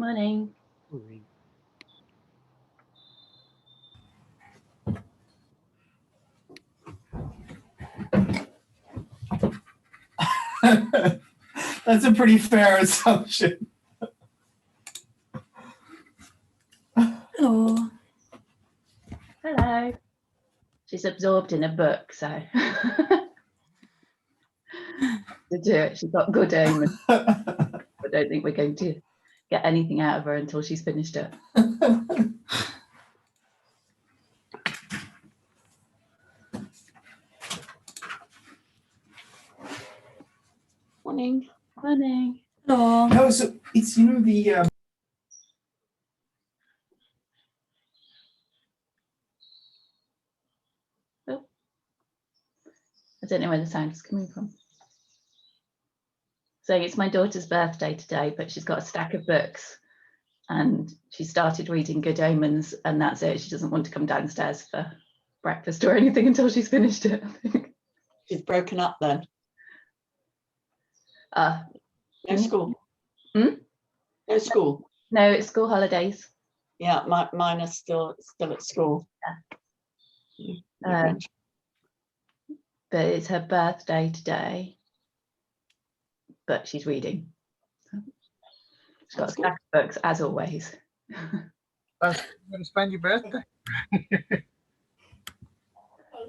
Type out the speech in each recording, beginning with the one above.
Morning. That's a pretty fair assumption. Hello. Hello. She's absorbed in a book, so to do it, she's got good aim. I don't think we're going to get anything out of her until she's finished it. Morning. Morning. Hello. No, so it's the I don't know where the sound is coming from. So it's my daughter's birthday today, but she's got a stack of books and she started reading Good Omens and that's it. She doesn't want to come downstairs for breakfast or anything until she's finished it, I think. She's broken up then. No school. Hmm? No school. No, it's school holidays. Yeah, mine are still at school. Yeah. But it's her birthday today, but she's reading. She's got a stack of books, as always. You're going to spend your birthday?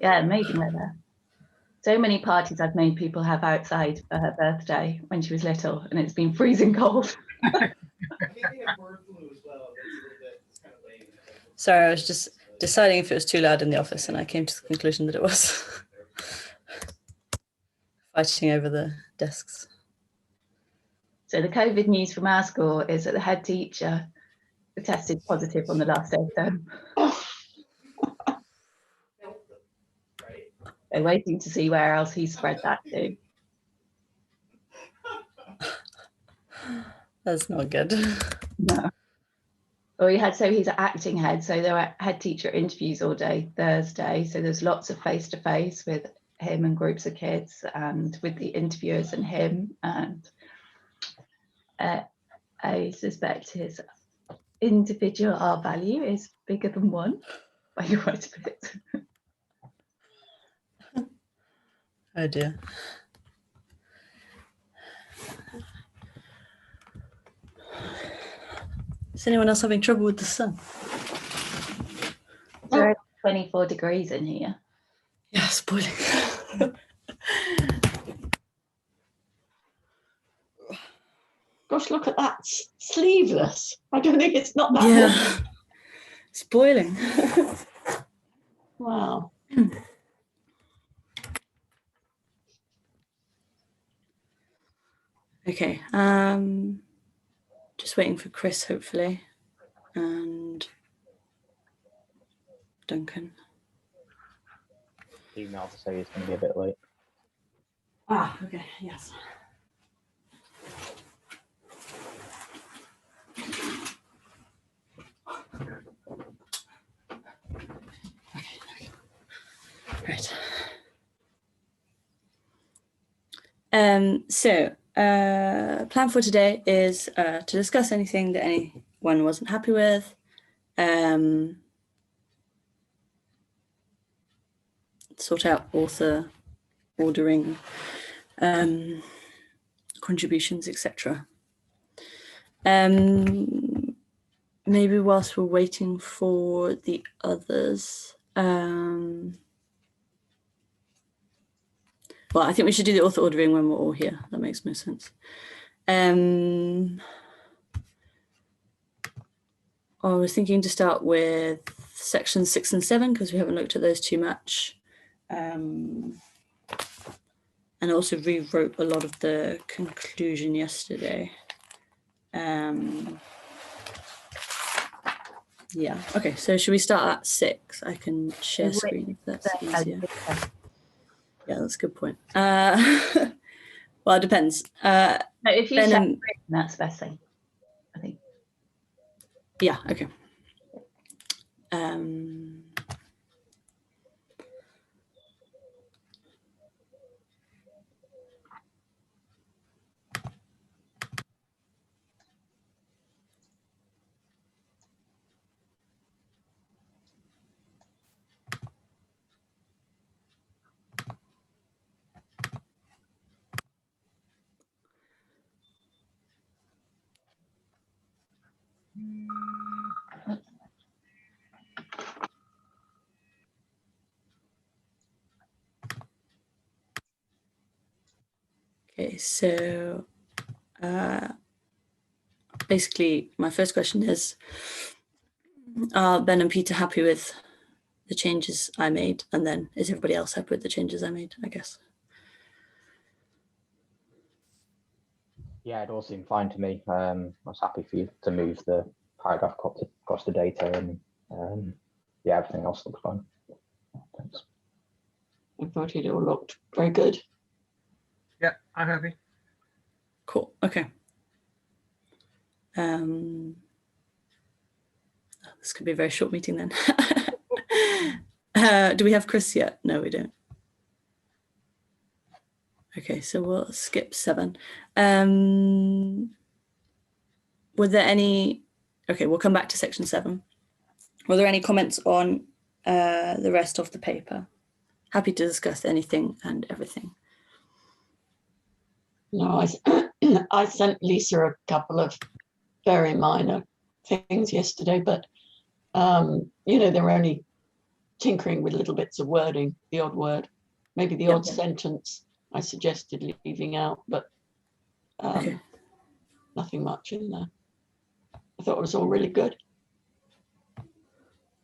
Yeah, amazing weather. So many parties I've made people have outside for her birthday when she was little, and it's been freezing cold. Sorry, I was just deciding if it was too loud in the office, and I came to the conclusion that it was. Fighting over the desks. So the COVID news from our school is that the head teacher tested positive on the last day of term. They're waiting to see where else he spread that to. That's not good. No. Well, he's an acting head, so there were head teacher interviews all day Thursday. So there's lots of face-to-face with him and groups of kids and with the interviewers and him. And I suspect his individual R value is bigger than 1 by quite a bit. Oh dear. Is anyone else having trouble with the sun? There are 24 degrees in here. Yeah, it's boiling. Gosh, look at that. Sleeveless. I don't think it's not that Yeah. warm. It's boiling. Wow. Okay. Just waiting for Chris, hopefully, and Duncan. Email to say it's going to be a bit late. Ah, okay, yes. Right. Plan for today is to discuss anything that anyone wasn't happy with. Sort out author ordering, contributions, etc. Maybe whilst we're waiting for the others, well, I think we should do the author ordering when we're all here. That makes most sense. I was thinking to start with sections 6 and 7 because we haven't looked at those too much. And I also rewrote a lot of the conclusion yesterday. Yeah, okay, so should we start at 6? I can share screen if that's easier. Yeah, that's a good point. Well, it depends. No, if you Ben share and- screen, that's the best thing, I think. Yeah, okay. Okay, so basically my first question is, are Ben and Peter happy with the changes I made? And then is everybody else happy with the changes I made, I guess? Yeah, it all seemed fine to me. I was happy for you to move the paragraph across the data, and yeah, everything else looks fine. Thanks. I thought it all looked very good. Yeah, I'm happy. Cool, okay. This could be a very short meeting then. Do we have Chris yet? No, we don't. Okay, so we'll skip 7. Were there any, okay, we'll come back to section 7. Were there any comments on the rest of the paper? Happy to discuss anything and everything. No, I sent Lisa a couple of very minor things yesterday, but you know, they were only tinkering with little bits of wording, the odd word, maybe the odd sentence I suggested leaving out, but Okay. nothing much in there. I thought it was all really good.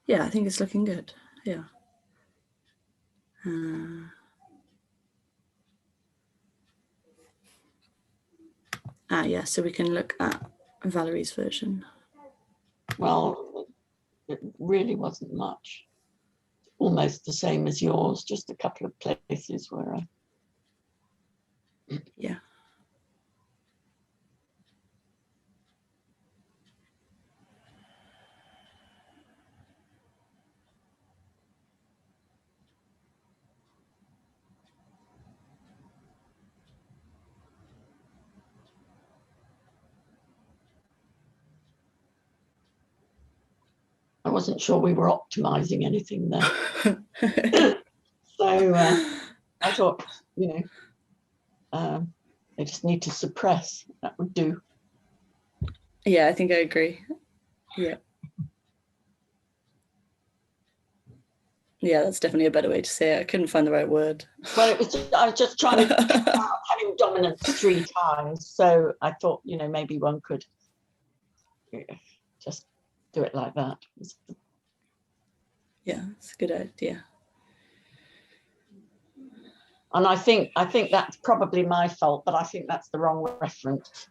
Yeah, I think it's looking good. Yeah. Yeah, so we can look at Valerie's version. Well, it really wasn't much. Almost the same as yours, just a couple of places where I... Yeah. I wasn't sure we were optimizing anything there. So I thought, you know, they just need to suppress. That would do. Yeah, I think I agree. Yeah. Yeah, that's definitely a better way to say it. I couldn't find the right word. Well, it was just, I was just trying to having dominance 3 times. So I thought, you know, maybe one could just do it like that. Yeah, it's a good idea. And I think that's probably my fault, but I think that's the wrong reference.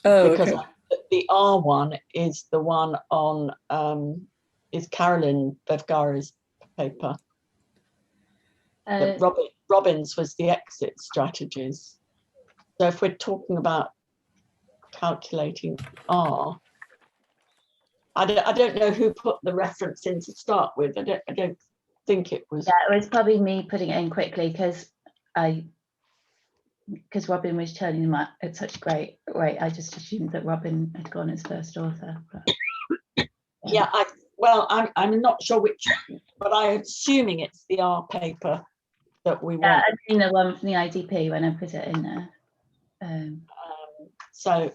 Oh, because okay. The R one is the one on is Carolyn Bevgari's paper. Robbins was the exit strategies. So if we're talking about calculating R, I don't know who put the reference in to start with. I don't think it was. Yeah, it was probably me putting it in quickly because Robin was turning them up at such a great rate. I just assumed that Robin had gone as first author. But, yeah, I'm not sure which, but I'm assuming it's the R paper that we want. I mean the one from the IDP when I put it in there. So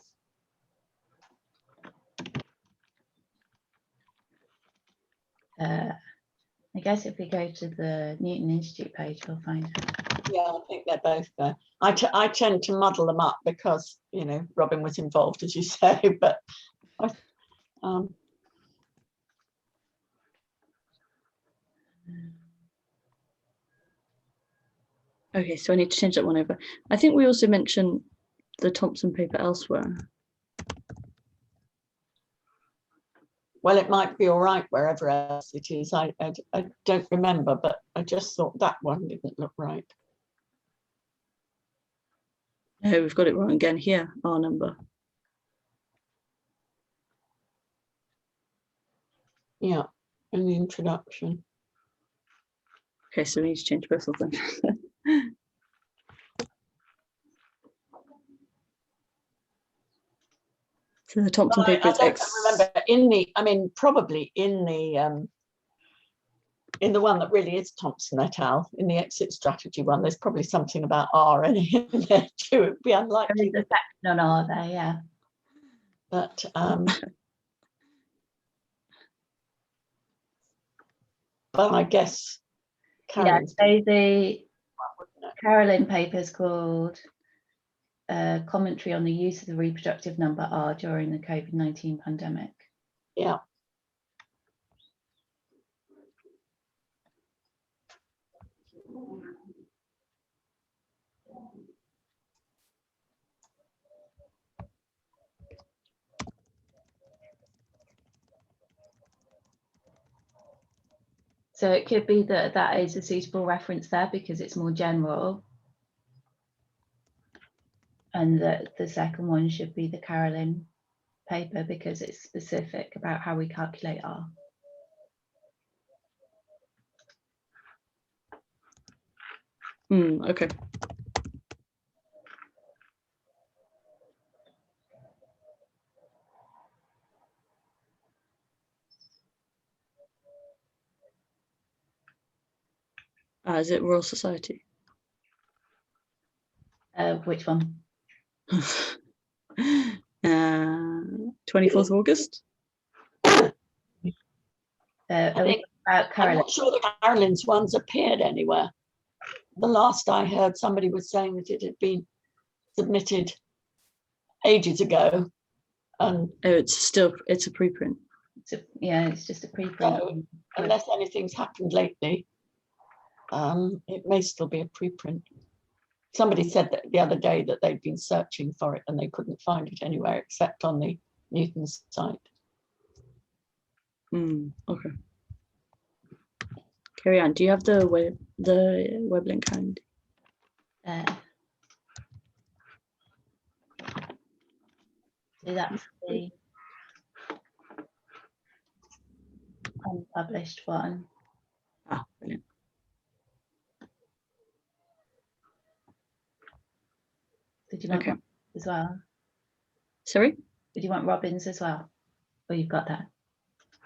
I guess if we go to the Newton Institute page, we'll find it. yeah, I think they're both there. I tend to muddle them up because, you know, Robin was involved, as you say, but Okay, so I need to change that one over. I think we also mentioned the Thompson paper elsewhere. well, it might be all right wherever else it is. I don't remember, but I just thought that one didn't look right. Oh, we've got it wrong again here, our number. Yeah, in the introduction. Okay, so we need to change both of them. So the Thompson paper is I remember in the, I mean, probably in the one that really is Thompson et al., in the exit strategy one, there's probably something about R in there too. It'd be unlikely. There is a section on R there, yeah. But but I guess Yeah, Carolyn's so the wouldn't it? Carolyn paper is called Commentary on the Use of the Reproductive Number R during the COVID-19 Pandemic. Yeah. So it could be that that is a suitable reference there because it's more general. And that the second one should be the Carolyn paper because it's specific about how we calculate R. Okay. Is it Royal Society? Which one? 24th of August? Are we think- about I'm Carolyn? not sure that Carolyn's ones appeared anywhere. The last I heard, somebody was saying that it had been submitted ages ago. And Oh, it's a preprint. Yeah, it's just a preprint. So, unless anything's happened lately, it may still be a preprint. Somebody said that the other day that they'd been searching for it and they couldn't find it anywhere except on the Newton's site. Okay. Carry on. Do you have the web link handy? So that's the unpublished one. Ah, brilliant. Did you want Okay. Robbins as well? Sorry? Did you want Robbins as well? Or you've got that?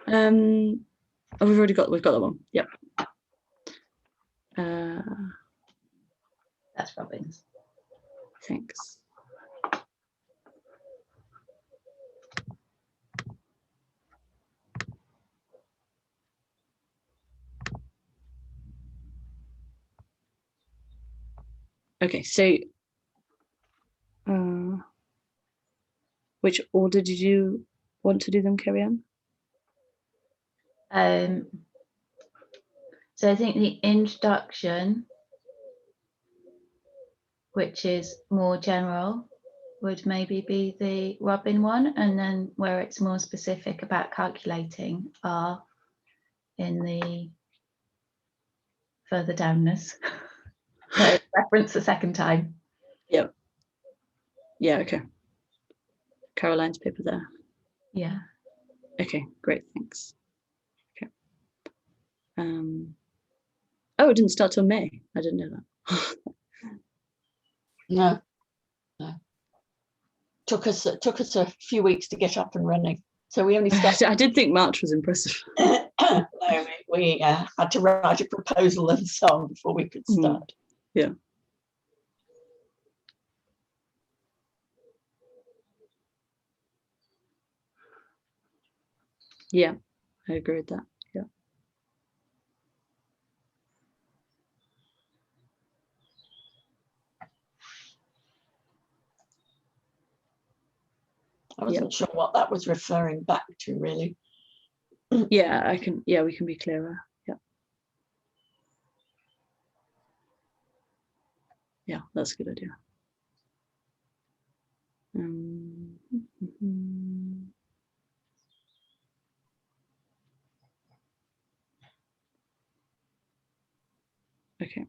Oh, we've got that one. Yep. That's Robbins. Thanks. Okay, so which order did you want to do them, Carry on? So I think the introduction, which is more general, would maybe be the Robin one, and then where it's more specific about calculating are in the further downness. So reference the second time. Yep. Yeah, okay. Caroline's paper there. Yeah. Okay, great, thanks. Okay. Oh, it didn't start till May. I didn't know that. No. Took us a few weeks to get up and running. So we only started. I did think March was impressive. No, we had to write a proposal and so on before we could start. Yeah. Yeah, I agree with that. Yeah. I wasn't sure what that was referring back to, really. Yeah, we can be clearer. Yeah. Yeah, that's a good idea. Okay.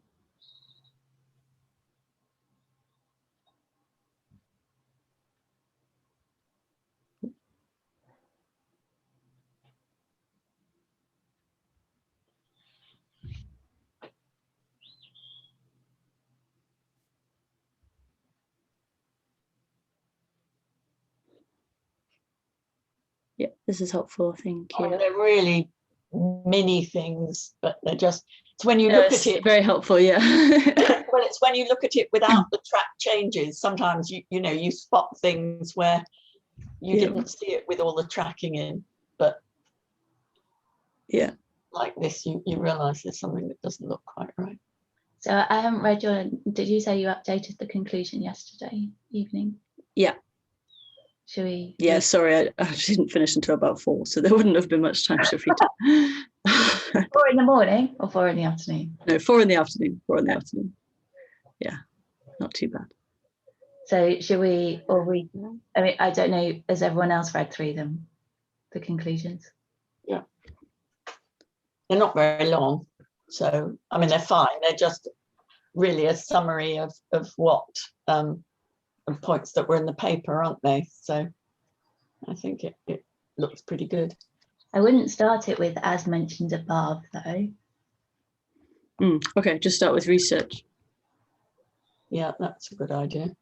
Yeah, this is helpful. Thank you. They're really mini things, but they're just, it's when you look at it. Very helpful, yeah. Well, it's when you look at it without the track changes. Sometimes you spot things where you Yeah. didn't see it with all the tracking in, but Yeah. like this, you realise there's something that doesn't look quite right. So I haven't read your, did you say you updated the conclusion yesterday evening? Yeah. Should we? Yeah, sorry, I didn't finish until about 4, so there wouldn't have been much time to read it. 4 in the morning or 4 in the afternoon? No, 4 in the afternoon. 4 in the afternoon. Yeah, not too bad. So should we, or we, I mean, I don't know, has everyone else read through them, the conclusions? They're not very long, so I mean they're fine. They're just really a summary of what of points that were in the paper, aren't they? So I think it looks pretty good. I wouldn't start it with as mentioned above though. Okay, just start with research. Yeah, that's a good idea.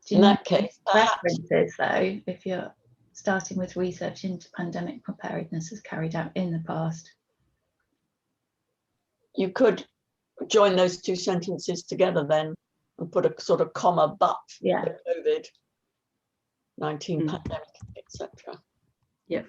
Do In you that case, perhaps references though, if you're starting with research into pandemic preparedness as carried out in the past? you could join those two sentences together then and put a sort of comma but Yeah. the COVID-19 pandemic, etc. Yeah.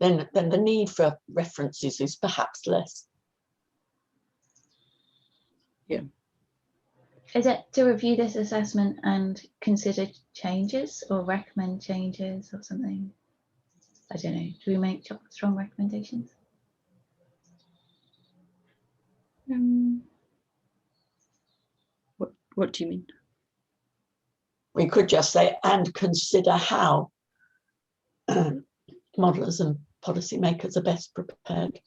Then the need for references is perhaps less. Is it to review this assessment and consider changes or recommend changes or something? I don't know. Do we make strong recommendations? What do you mean? We could just say, and consider how modelers and policymakers are best prepared.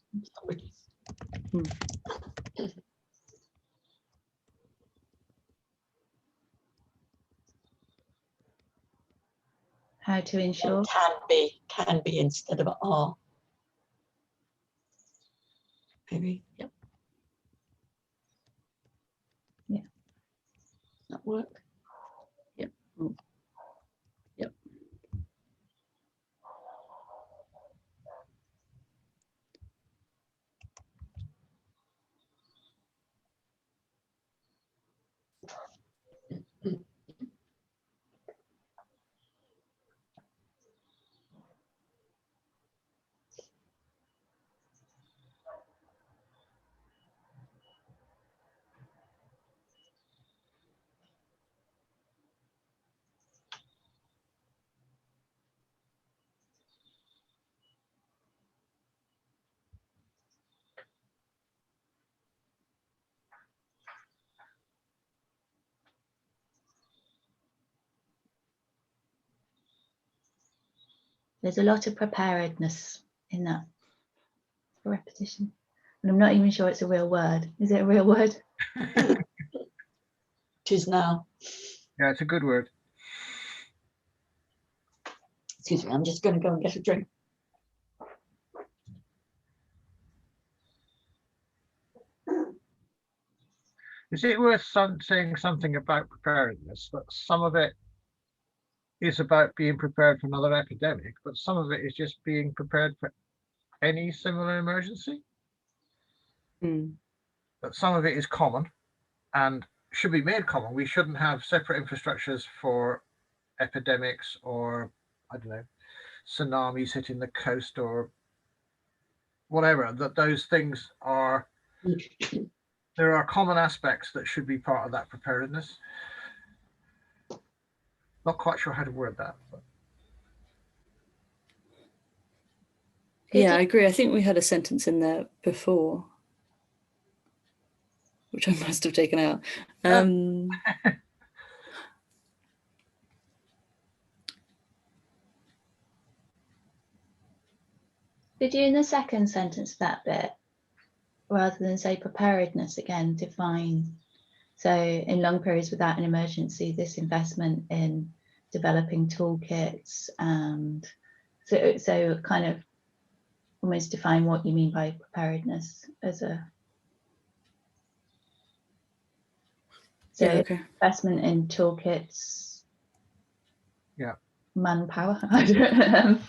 How to ensure? Can be instead of are. Maybe. Yep. Yeah. That work? Yep. Yep. There's a lot of preparedness in that repetition. And I'm not even sure it's a real word. Is it a real word? It is now. Yeah, it's a good word. Excuse me, I'm just going to go and get a drink. Is it worth saying something about preparedness? That some of it is about being prepared for another epidemic, but some of it is just being prepared for any similar emergency. That some of it is common and should be made common. We shouldn't have separate infrastructures for epidemics or, I don't know, tsunamis hitting the coast or whatever. That those things are, there are common aspects that should be part of that preparedness. Not quite sure how to word that. But. Yeah, I agree. I think we had a sentence in there before, which I must have taken out. Did you in the second sentence of that bit, rather than say preparedness again, define, so in long periods without an emergency, this investment in developing toolkits and so kind of almost define what you mean by preparedness as a. So Yeah, okay. investment in toolkits. Yeah. Manpower. I don't know.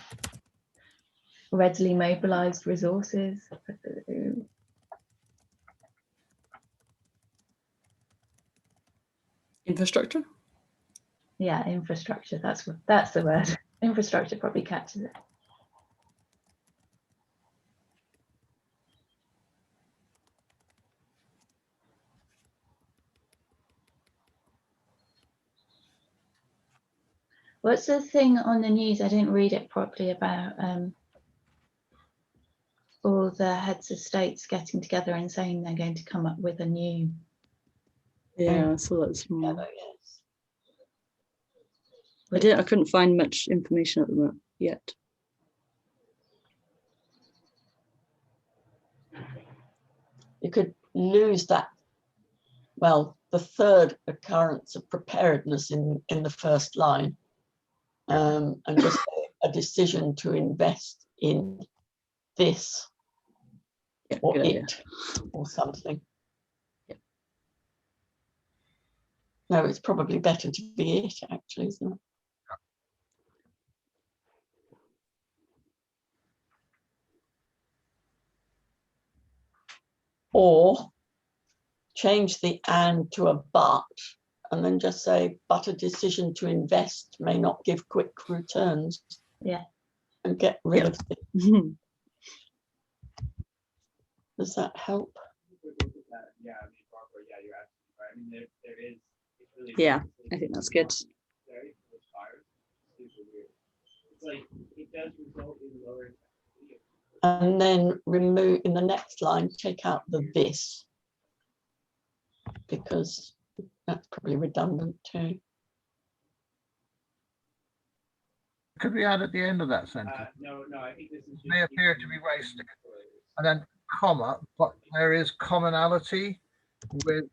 Readily mobilized resources. Infrastructure. Yeah, infrastructure. That's the word. Infrastructure probably catches it. What's the thing on the news? I didn't read it properly about all the heads of states getting together and saying they're going to come up with a new. Yeah, so that's Together, yes. I couldn't find much information at the moment yet. You could lose that, well, the third occurrence of preparedness in the first line, and just say a decision to invest in this Yeah, or good idea. it or something. Yeah. No, it's probably better to be it, actually, isn't it? Or change the and to a but, and then just say, but a decision to invest may not give quick returns. Yeah. And get rid Yeah. of it. Does that help? Yeah, I mean, Barbara, yeah, you're absolutely right. I mean, there is. It's really Yeah, I think that's good. It's like it does result in lower. And then remove in the next line, take out the this, because that's probably redundant too. Could we add at the end of that sentence? No, I think this is. May appear to be wasted. And then comma, but there is commonality with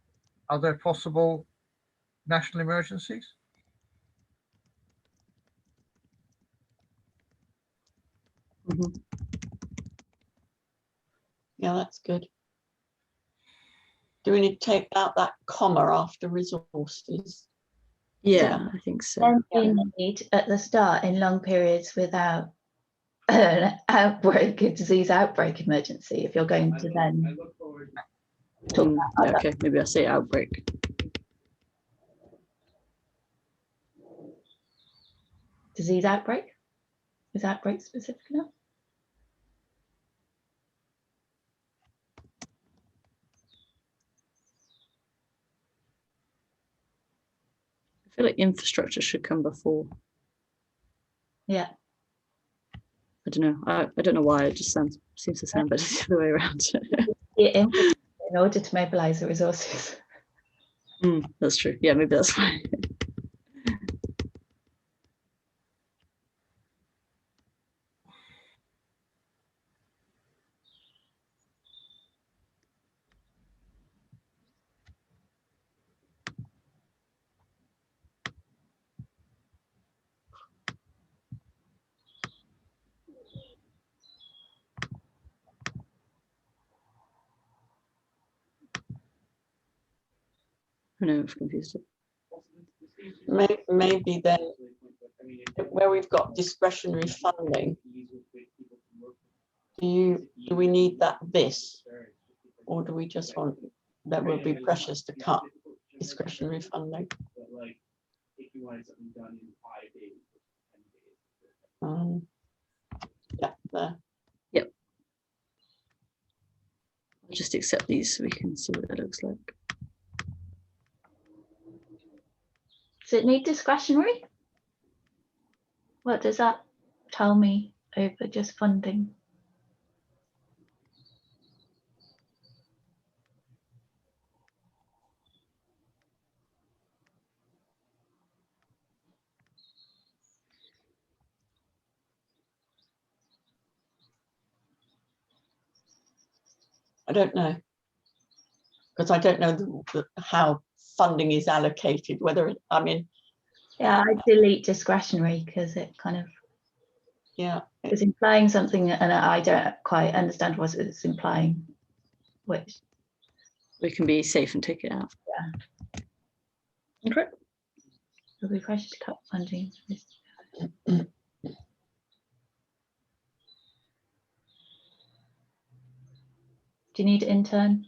other possible national emergencies. Mhm. Yeah, that's good. Do we need to take out that comma after resources? Yeah, I think so. Then you need at the start in long periods without an outbreak, a disease outbreak emergency. If you're going to then talk about Yeah, okay, maybe I say outbreak. disease outbreak. Is outbreak specific enough? I feel like infrastructure should come before. Yeah. I don't know. I don't know why. It just seems to sound better the other way around. In order to mobilize the resources. That's true. Yeah, maybe that's fine. I know I've confused it. Maybe then, where we've got discretionary funding, do we need that this, or do we just want that would be precious to cut discretionary funding? Yeah, there. Yep. I'll just accept these so we can see what that looks like. Does it need discretionary? What does that tell me over just funding? I don't know, because I don't know how funding is allocated, whether I mean. Yeah, I delete discretionary because it kind of Yeah. It's implying something, and I don't quite understand what it's implying. Which We can be safe and take it out. Okay. will be pressure to cut funding. Do you need intern?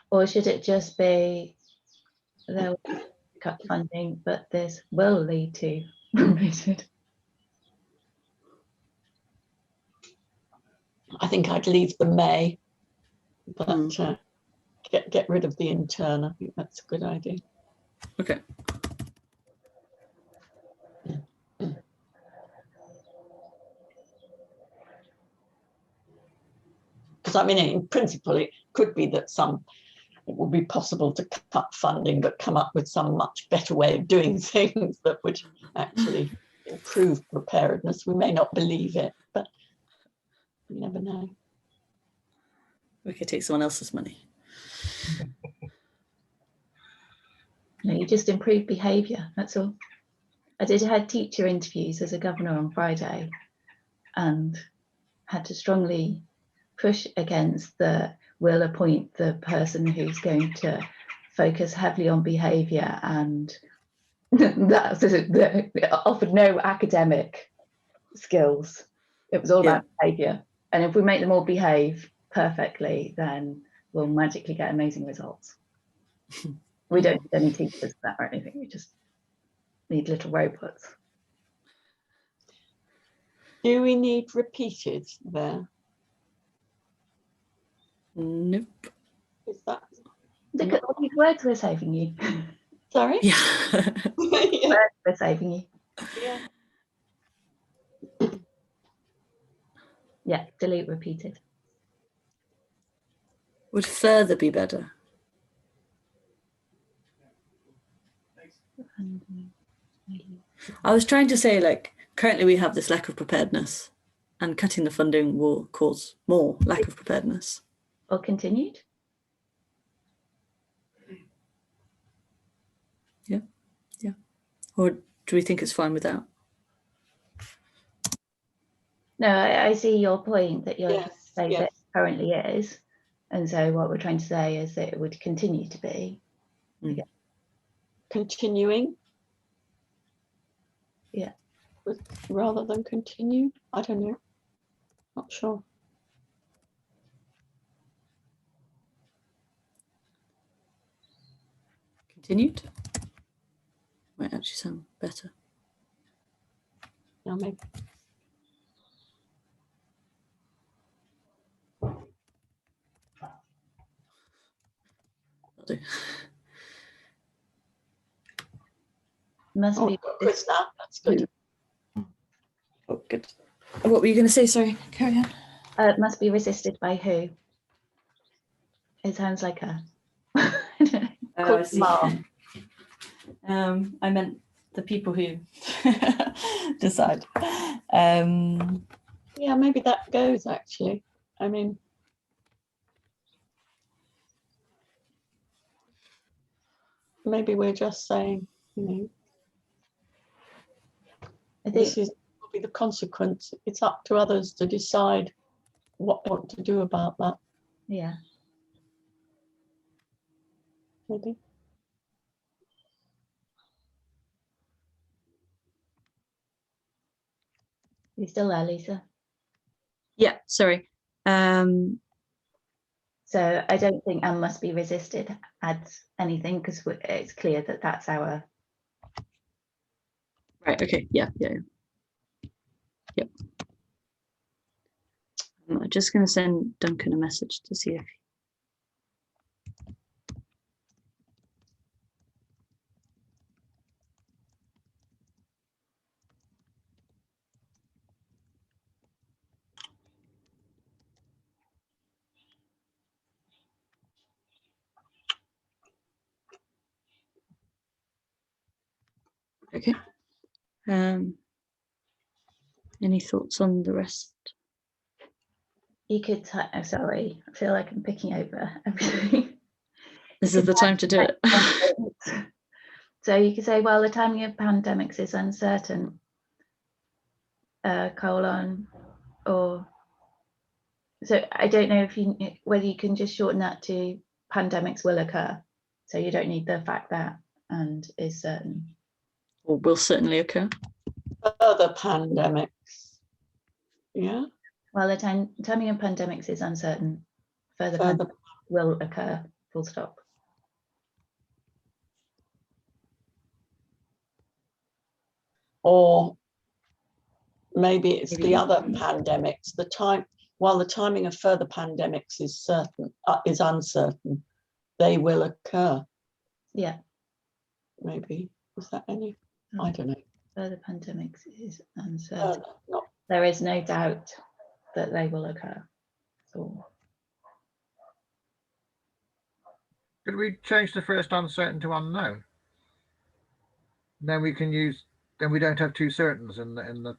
Or should it just be they'll cut funding, but this will lead to remuneration? I think I'd leave the may, but Mm. get rid of the intern. I think that's a good idea. Okay. Because I mean, in principle, it could be that it would be possible to cut funding, but come up with some much better way of doing things that would actually improve preparedness. We may not believe it, but you never know. We could take someone else's money. No, you just improve behaviour, that's all. I had teacher interviews as a governor on Friday and had to strongly push against we'll appoint the person who's going to focus heavily on behaviour, and that offered no academic skills. It was all about behaviour. And if we make them all behave perfectly, then we'll magically get amazing results. We don't need any teachers for that or anything. We just need little robots. Do we need repeated there? Nope. Is that Look at all these words we're saving you. sorry? Yeah. Yeah. Words we're saving you. Yeah. Yeah, delete repeated. Would further be better. I was trying to say, like, currently we have this lack of preparedness, and cutting the funding will cause more lack of preparedness. Or continued. Yeah. Or do we think it's fine without? No, I see your point that you're Yes, saying yes. that it currently is. And so what we're trying to say is that it would continue to be. Continuing. Yeah. Rather than continue. I don't know. Not sure. Continued? Might actually sound better. No, maybe. That'll do. Must Oh, be Chris, that's good. Oh, good. What were you going to say? Sorry, carry on. must be resisted by who? It sounds like a I see. Mom. I meant the people who decide. Yeah, maybe that goes actually. I mean, maybe we're just saying, you know, I think this is will be the consequence. It's up to others to decide what they want to do about that. yeah. Maybe. You still there, Lisa? Yeah, sorry. So I don't think and must be resisted adds anything because it's clear that that's our. Right, okay, yeah. Yep. I'm just going to send Duncan a message to see if. Okay. Any thoughts on the rest? You could type. I'm sorry. I feel like I'm picking over everything. This is the time to do it. So you could say, well, the timing of pandemics is uncertain, colon, or, so I don't know if you, whether you can just shorten that to pandemics will occur. So you don't need the fact that and is certain. Or will certainly occur. Further pandemics. Yeah. Well, the timing of pandemics is uncertain. Further Further. pandemics will occur, full stop. Or maybe it's Maybe. the other pandemics. While the timing of further pandemics is certain, is uncertain, they will occur. Yeah, Maybe. Was that any? I don't know. further pandemics is uncertain. Not There is no doubt that they will occur. So, Could we change the first uncertain to unknown? Then we can use. Then we don't have two certains in the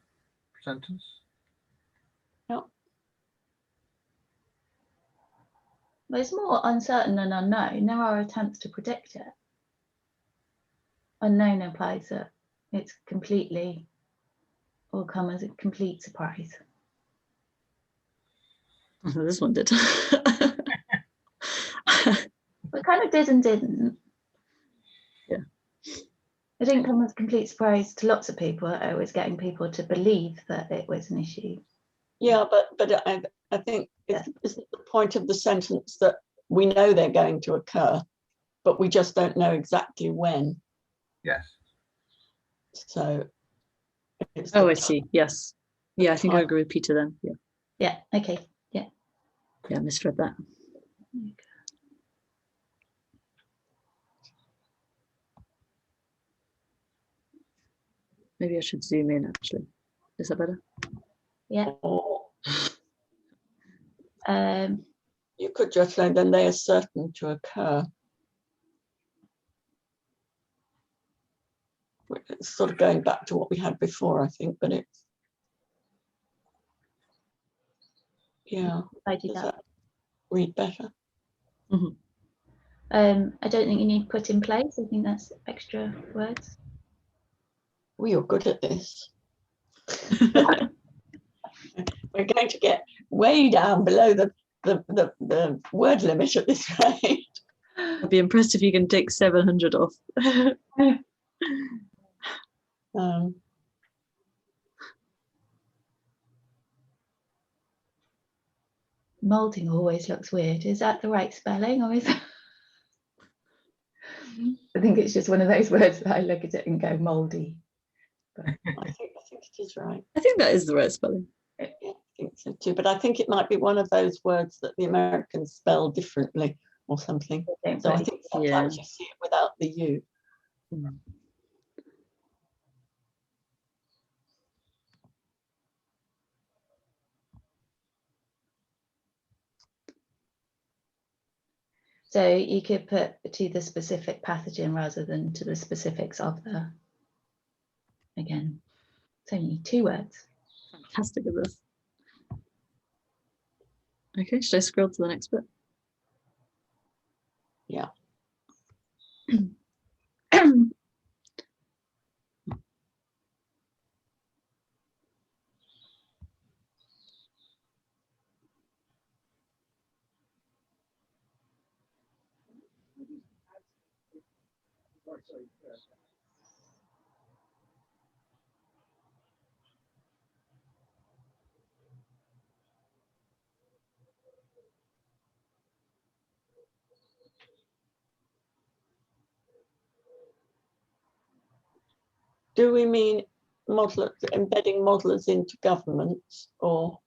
sentence. well, it's more uncertain than unknown. There are attempts to predict it. Unknown implies that it's completely, will come as a complete surprise. This one did. But kind of did and didn't. Yeah. It didn't come as a complete surprise to lots of people. I was getting people to believe that it was an issue. Yeah, but I think isn't the point of the sentence that we know they're going to occur, but we just don't know exactly when. Yes. So it's Oh, the I see. Yes. Yeah, I think I agree with Peter then. Yeah. Yeah, okay. Yeah, I misread that. Maybe I should zoom in actually. Is that better? Yeah. Or Um, you could just say then they are certain to occur. It's sort of going back to what we had before, I think, but it's yeah. I do Does that. that read better? I don't think you need put in place. I think that's extra words. Well, you're good at this. We're going to get way down below the word limit at this rate. I'd be impressed if you can take 700 off. Molding always looks weird. Is that the right spelling, or is it? I think it's just one of those words that I look at it and go moldy. I think it is right. I think that is the right spelling. Yeah, I think so too. But I think it might be one of those words that the Americans spell differently or something. So I think sometimes you see it without the U. So you could put to the specific pathogen rather than to the specifics of the, again, it's only 2 words. Fantastic at this. Okay, should I scroll to the next bit? Yeah. Do we mean embedding modelers into governments, or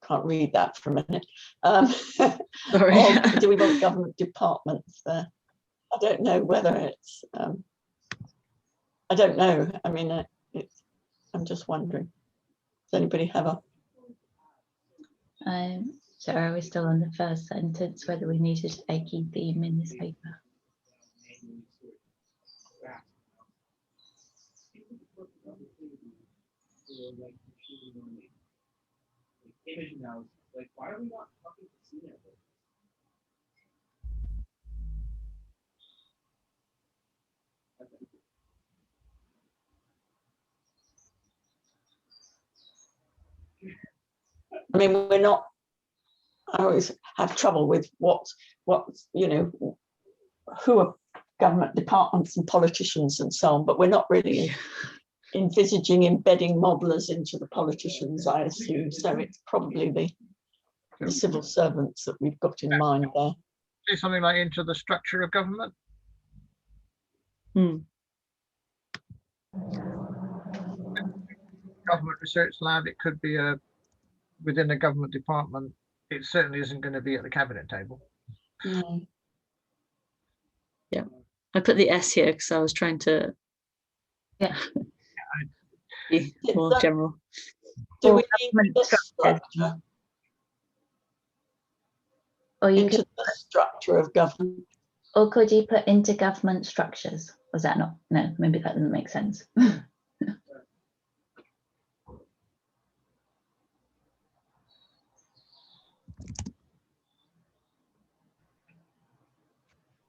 can't read that for a minute. Sorry. Or do we want government departments there? I don't know whether it's I don't know. I mean, I'm just wondering. Does anybody have a? So are we still on the first sentence, whether we needed a key theme in this paper? Image analysis, like why are we not talking to senior? I mean, we're not, I always have trouble with what, you know, who are government departments and politicians and so on, but we're not really envisaging embedding modelers into the politicians, I assume. So it's probably the civil servants that we've got in mind there. Say something like into the structure of government. Hmm. Government research lab, it could be within a government department. It certainly isn't going to be at the cabinet table. No. I put the S here because I was trying to Yeah. be more That- general. Do Or we need government the structures. structure Or you into could, the structure of government? or could you put into government structures? Was that not? No, maybe that doesn't make sense.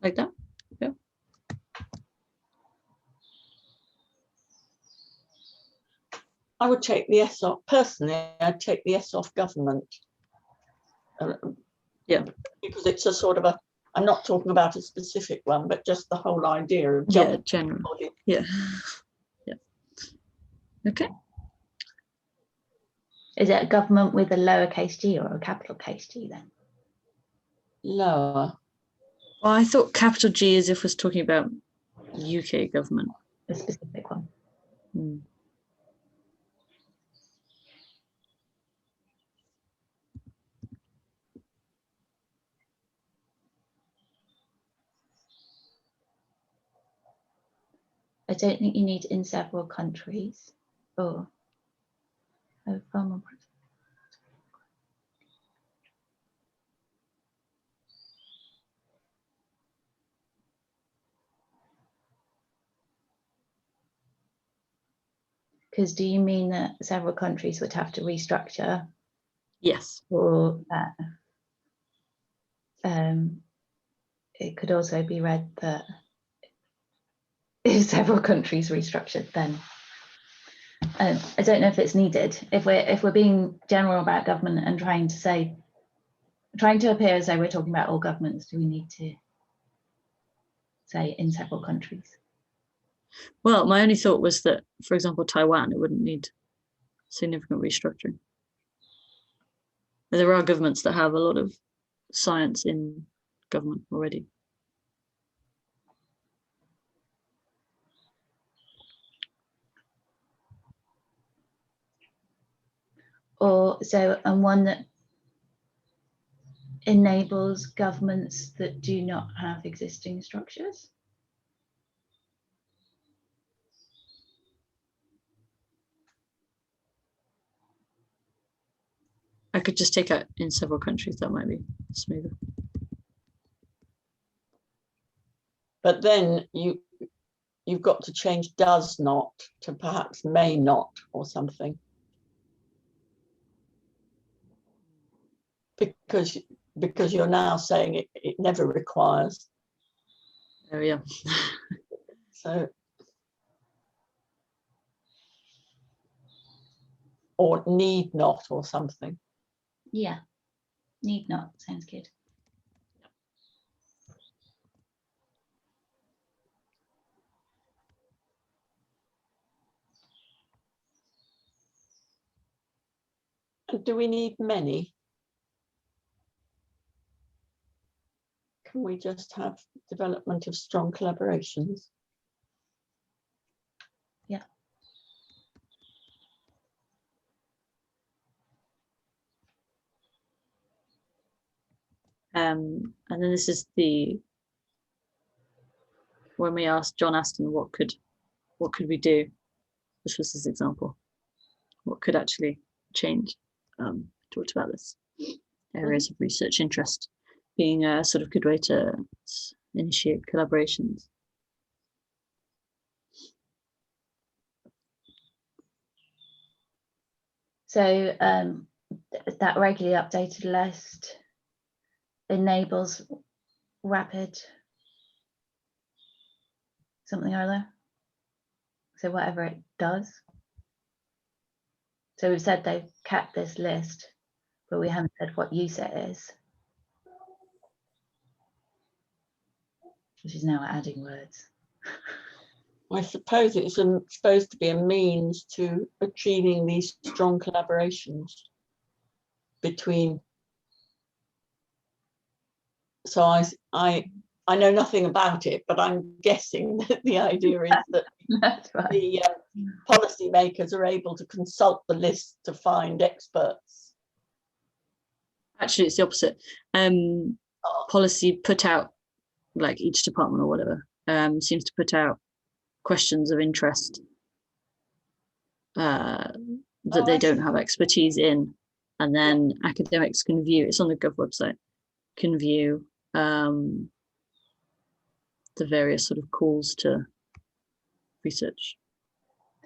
Like that? I would take the S off, personally, I'd take the S off government. Yeah. Because it's a sort of I'm not talking about a specific one, but just the whole idea of Yeah, government general. body. Yeah. Yeah. Okay. Is it a government with a lowercase g or a capital case G then? Lower. Well, I thought capital G as if we're talking about UK government. A specific one. Hmm. I don't think you need in several countries. Or far more. Because do you mean that several countries would have to restructure, Yes. or it could also be read that if several countries restructured, then I don't know if it's needed. If we're being general about government and trying to appear as though we're talking about all governments, do we need to say in several countries? Well, my only thought was that, for example, Taiwan, it wouldn't need significant restructuring. There are governments that have a lot of science in government already. Or so, and one that enables governments that do not have existing structures. I could just take out in several countries, that might be smoother. But then you've got to change does not to perhaps may not or something. Because you're now saying it never requires. There we are. So, or need not or something. Yeah, need not sounds good. And do we need many? Can we just have development of strong collaborations? Yeah. And then this is when we asked John Aston what could we do. This was his example. What could actually change? Talked about this areas of research interest being a sort of good way to initiate collaborations. So that regularly updated list enables rapid something or other. So whatever it does. So we've said they've kept this list but we haven't said what use it is. Which is now adding words. I suppose it's supposed to be a means to achieving these strong collaborations between. So I know nothing about it, but I'm guessing that the idea is that That's right. the policymakers are able to consult the list to find experts. Actually, it's the opposite. Policy put out, like each department or whatever, seems to put out questions of interest that they don't have expertise in, and then academics can view, it's on the Gov website, can view the various sort of calls to research.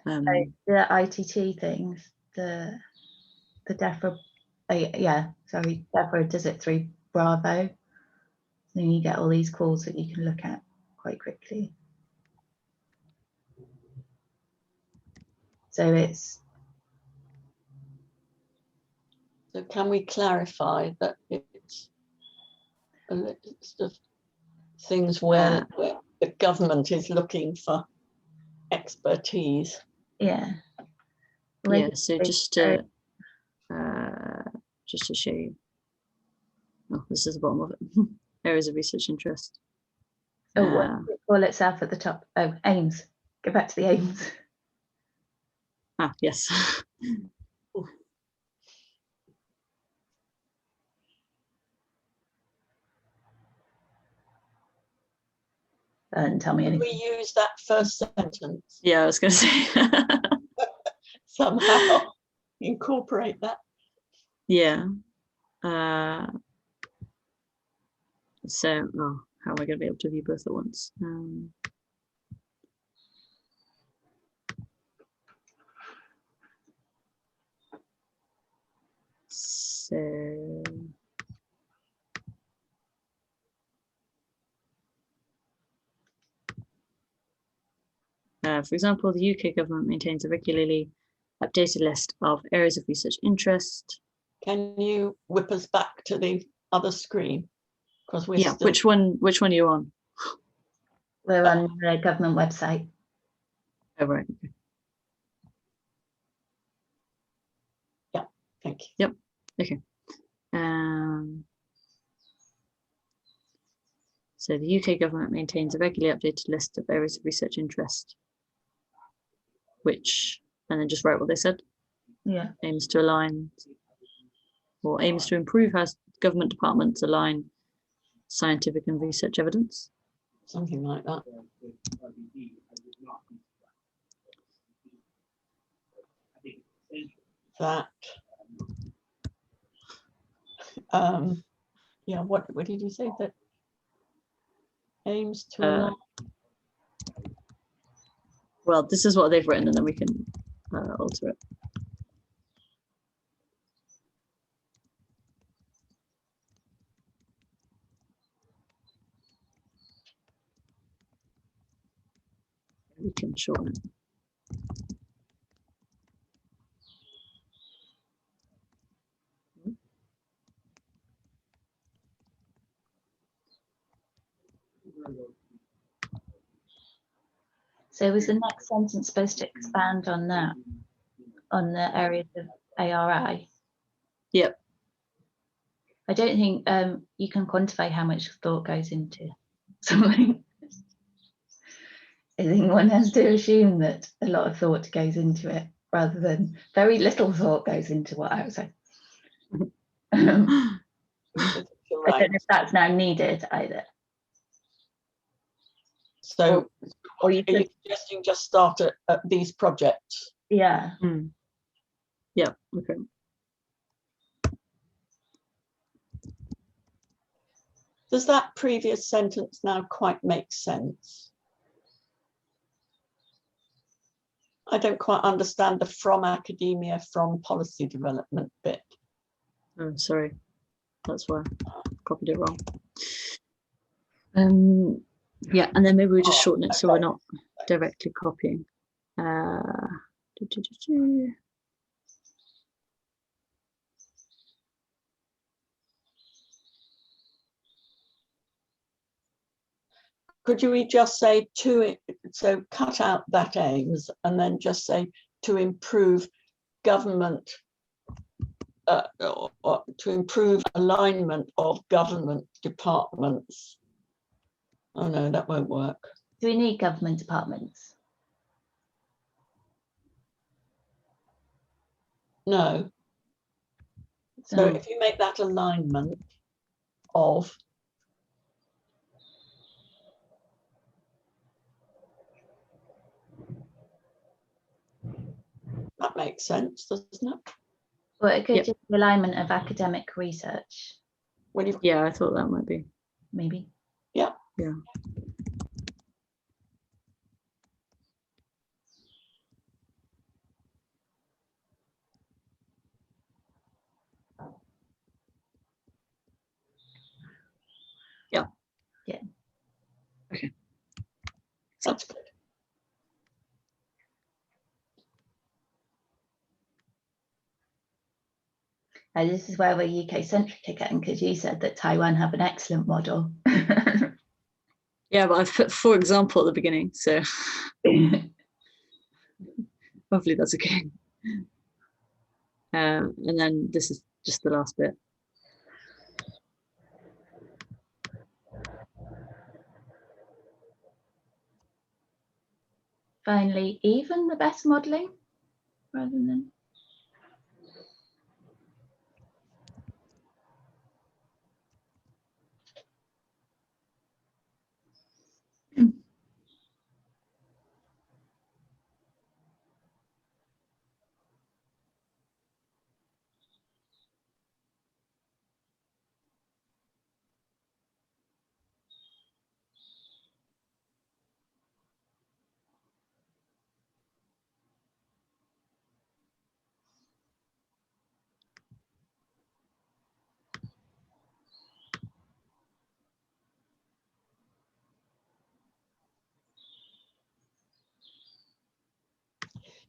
So the ITT things, the DEFRA, DEFRA does it through Bravo. Then you get all these calls that you can look at quite quickly. So it's. So can we clarify that it's a list of things where the government is looking for expertise? Yeah. Yeah, so just to show you. Oh, this is the bottom of it. Areas of research interest. What does it call itself at the top? Oh, aims. Go back to the aims. Ah, yes. And tell me Can anything. we use that first sentence? Yeah, I was going to say. Somehow incorporate that. Yeah. So, how am I going to be able to view both at once? So. For example, the UK government maintains a regularly updated list of areas of research interest. Can you whip us back to the other screen? Because we're still... Which one are you on? We're on the government website. Oh, right. Okay. Yeah, thank you. Yep. Okay. So the UK government maintains a regularly updated list of areas of research interest, which, and then just write what they said. Yeah. Aims to align, or aims to improve how government departments align scientific and research evidence. Something like that. Yeah, what did you say? That aims to align? Well, this is what they've written, and then we can alter it. We can shorten it. So was the next sentence supposed to expand on that, on the areas of ARI? Yep. I don't think you can quantify how much thought goes into something. I think one has to assume that a lot of thought goes into it rather than very little thought goes into what I was saying. I don't know if that's now needed either. So or are you suggesting just start at these projects? Yeah. Yeah, okay. Does that previous sentence now quite make sense? I don't quite understand the from academia, from policy development bit. Oh, sorry. That's why I copied it wrong. Yeah, and then maybe we just shorten it so we're not directly copying. could you just say so cut out that aims and then just say to improve government, or to improve alignment of government departments. Oh no, that won't work. Do we need government departments? No. So if you make that alignment of, that makes sense, doesn't it? Well, it could Yep. just be alignment of academic research, When you've Yeah, I thought that might be. maybe. yeah. Yeah. Yeah. Yeah. Okay. That's good. This is where we're UK centric again, because you said that Taiwan have an excellent model. Yeah, but I've put for example at the beginning, so hopefully that's okay. And then this is just the last bit. Finally, even the best modelling rather than.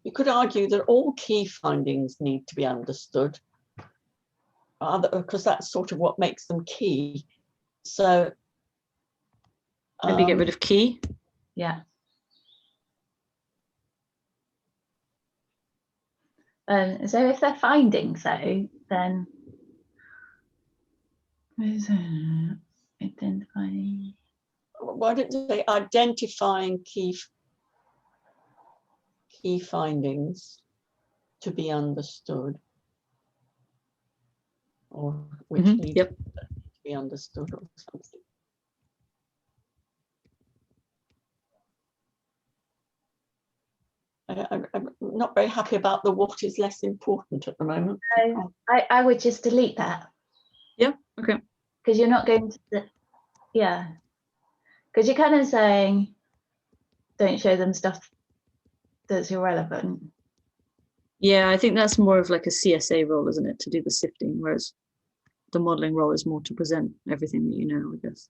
You could argue that all key findings need to be understood, because that's sort of what makes them key. So Maybe get rid of key. Yeah. So if they're findings though, then identifying. why don't you say identifying key findings to be understood, or which need Yep. to be understood or something. I'm not very happy about the what is less important at the moment. I would just delete that. Yeah. Okay. Because you're not going to, yeah. Because you're kind of saying, don't show them stuff that's irrelevant. Yeah, I think that's more of like a CSA role, isn't it, to do the sifting, whereas the modelling role is more to present everything that you know, I guess.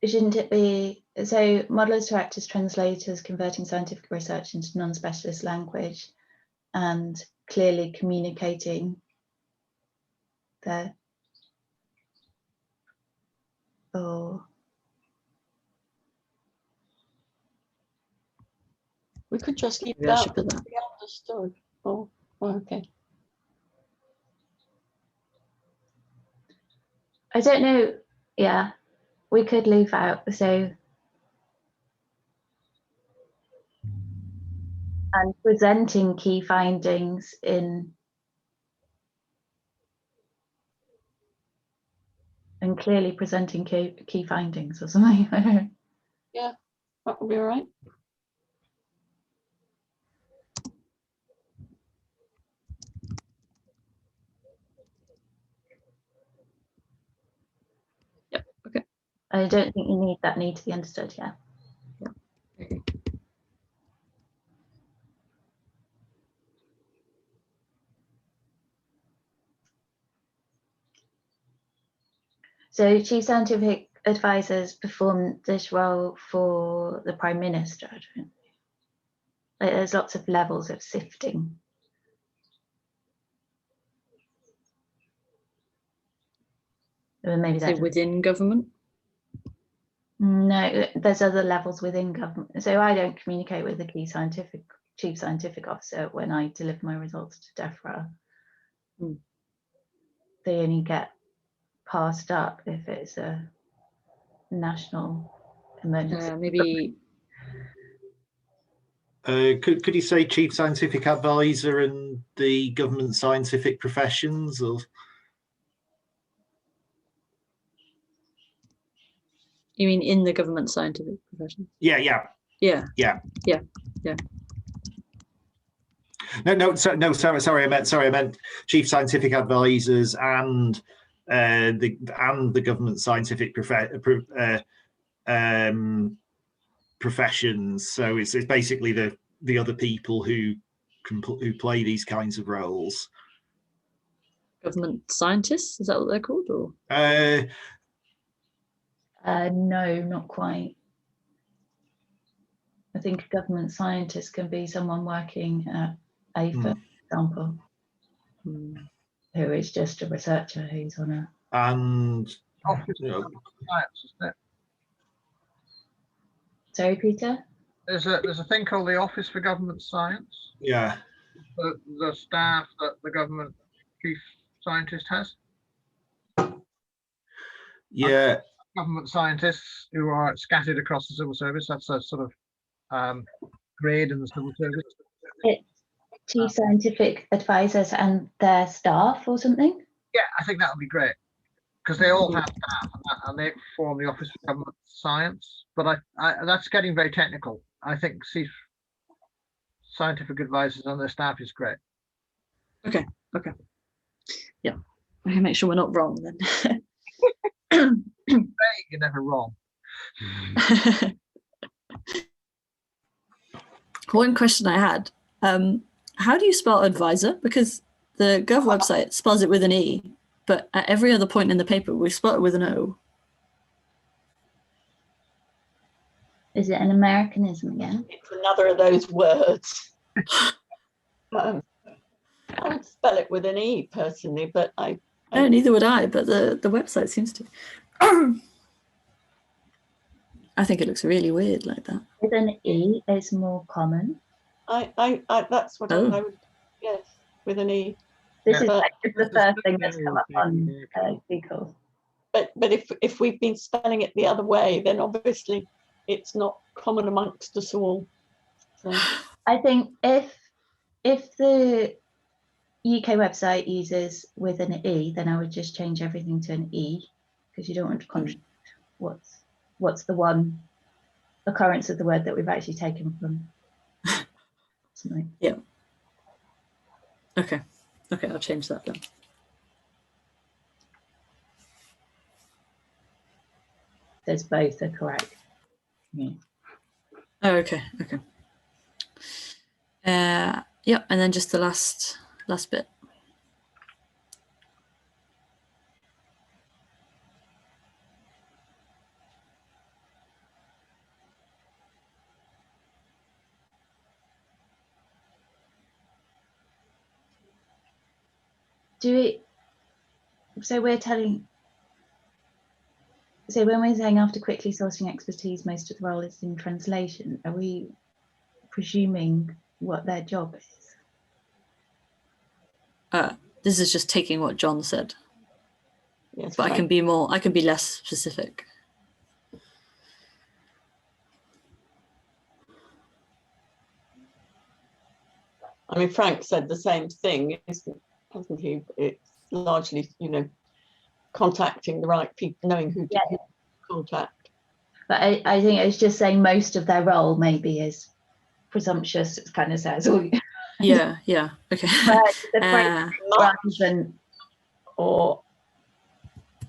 Shouldn't it be, so modelers to act as translators, converting scientific research into non-specialist language and clearly communicating their, or We could just leave Maybe I that should put that. to be understood. Oh, okay. I don't know, yeah, we could leave out, so. And presenting key findings in, and clearly presenting key findings or something. I don't know. Yeah, that would be all right. Yep. Okay. I don't think you need that need to be understood, yeah. Okay. So chief scientific advisors perform this role for the Prime Minister. I don't, like, there's lots of levels of sifting. Or maybe Say that within government. no, there's other levels within government. So I don't communicate with the chief scientific officer when I deliver my results to DEFRA. Hmm. They only get passed up if it's a national emergency. Maybe Could you say chief scientific advisor and the government scientific professions, or? you mean in the government scientific profession? Yeah. No, sorry, I meant chief scientific advisors and the government scientific professions. So it's basically the other people who play these kinds of roles. Government scientists, is that what they're called? Or No, not quite. I think a government scientist can be someone working at AFA, for example, who is just a researcher who's on a. And Office of Government Science, isn't it? Sorry, Peter? There's a thing called the Office for Government Science. yeah, The staff that the government chief scientist has. yeah. Government scientists who are scattered across the civil service. That's a sort of grade in the civil service. It's chief scientific advisors and their staff or something? Yeah, I think that would be great because they all have staff and they form the Office for Government Science. But that's getting very technical. I think chief scientific advisors and their staff is great. okay. Yeah, I can make sure we're not wrong then. You're never wrong. One question I had, how do you spell advisor? Because the Gov website spells it with an E, but at every other point in the paper, we spell it with an O. Is it an Americanism again? It's another of those words. I would spell it with an E personally, but No, neither would I, but the website seems to. I think it looks really weird like that. With an E is more common. I that's what Oh. I would, yes, with an E. This Yeah. is like the first thing that's come up on Google. But if we've been spelling it the other way, then obviously it's not common amongst us all. So I think if the UK website uses with an E, then I would just change everything to an E because you don't want to contradict what's the one occurrence of the word that we've actually taken from something. Yeah. Okay, I'll change that then. There's both are correct. Yeah. Oh, okay. Yeah, and then just the last bit. So when we're saying after quickly sourcing expertise, most of the role is in translation, are we presuming what their job is? This is just taking what John said, yes, but I can be less specific. I mean, Frank said the same thing, hasn't he? It's largely, contacting the right people, knowing who to contact. But I think it's just saying most of their role maybe is presumptuous. It kind of says, Yeah. Okay. rather than Or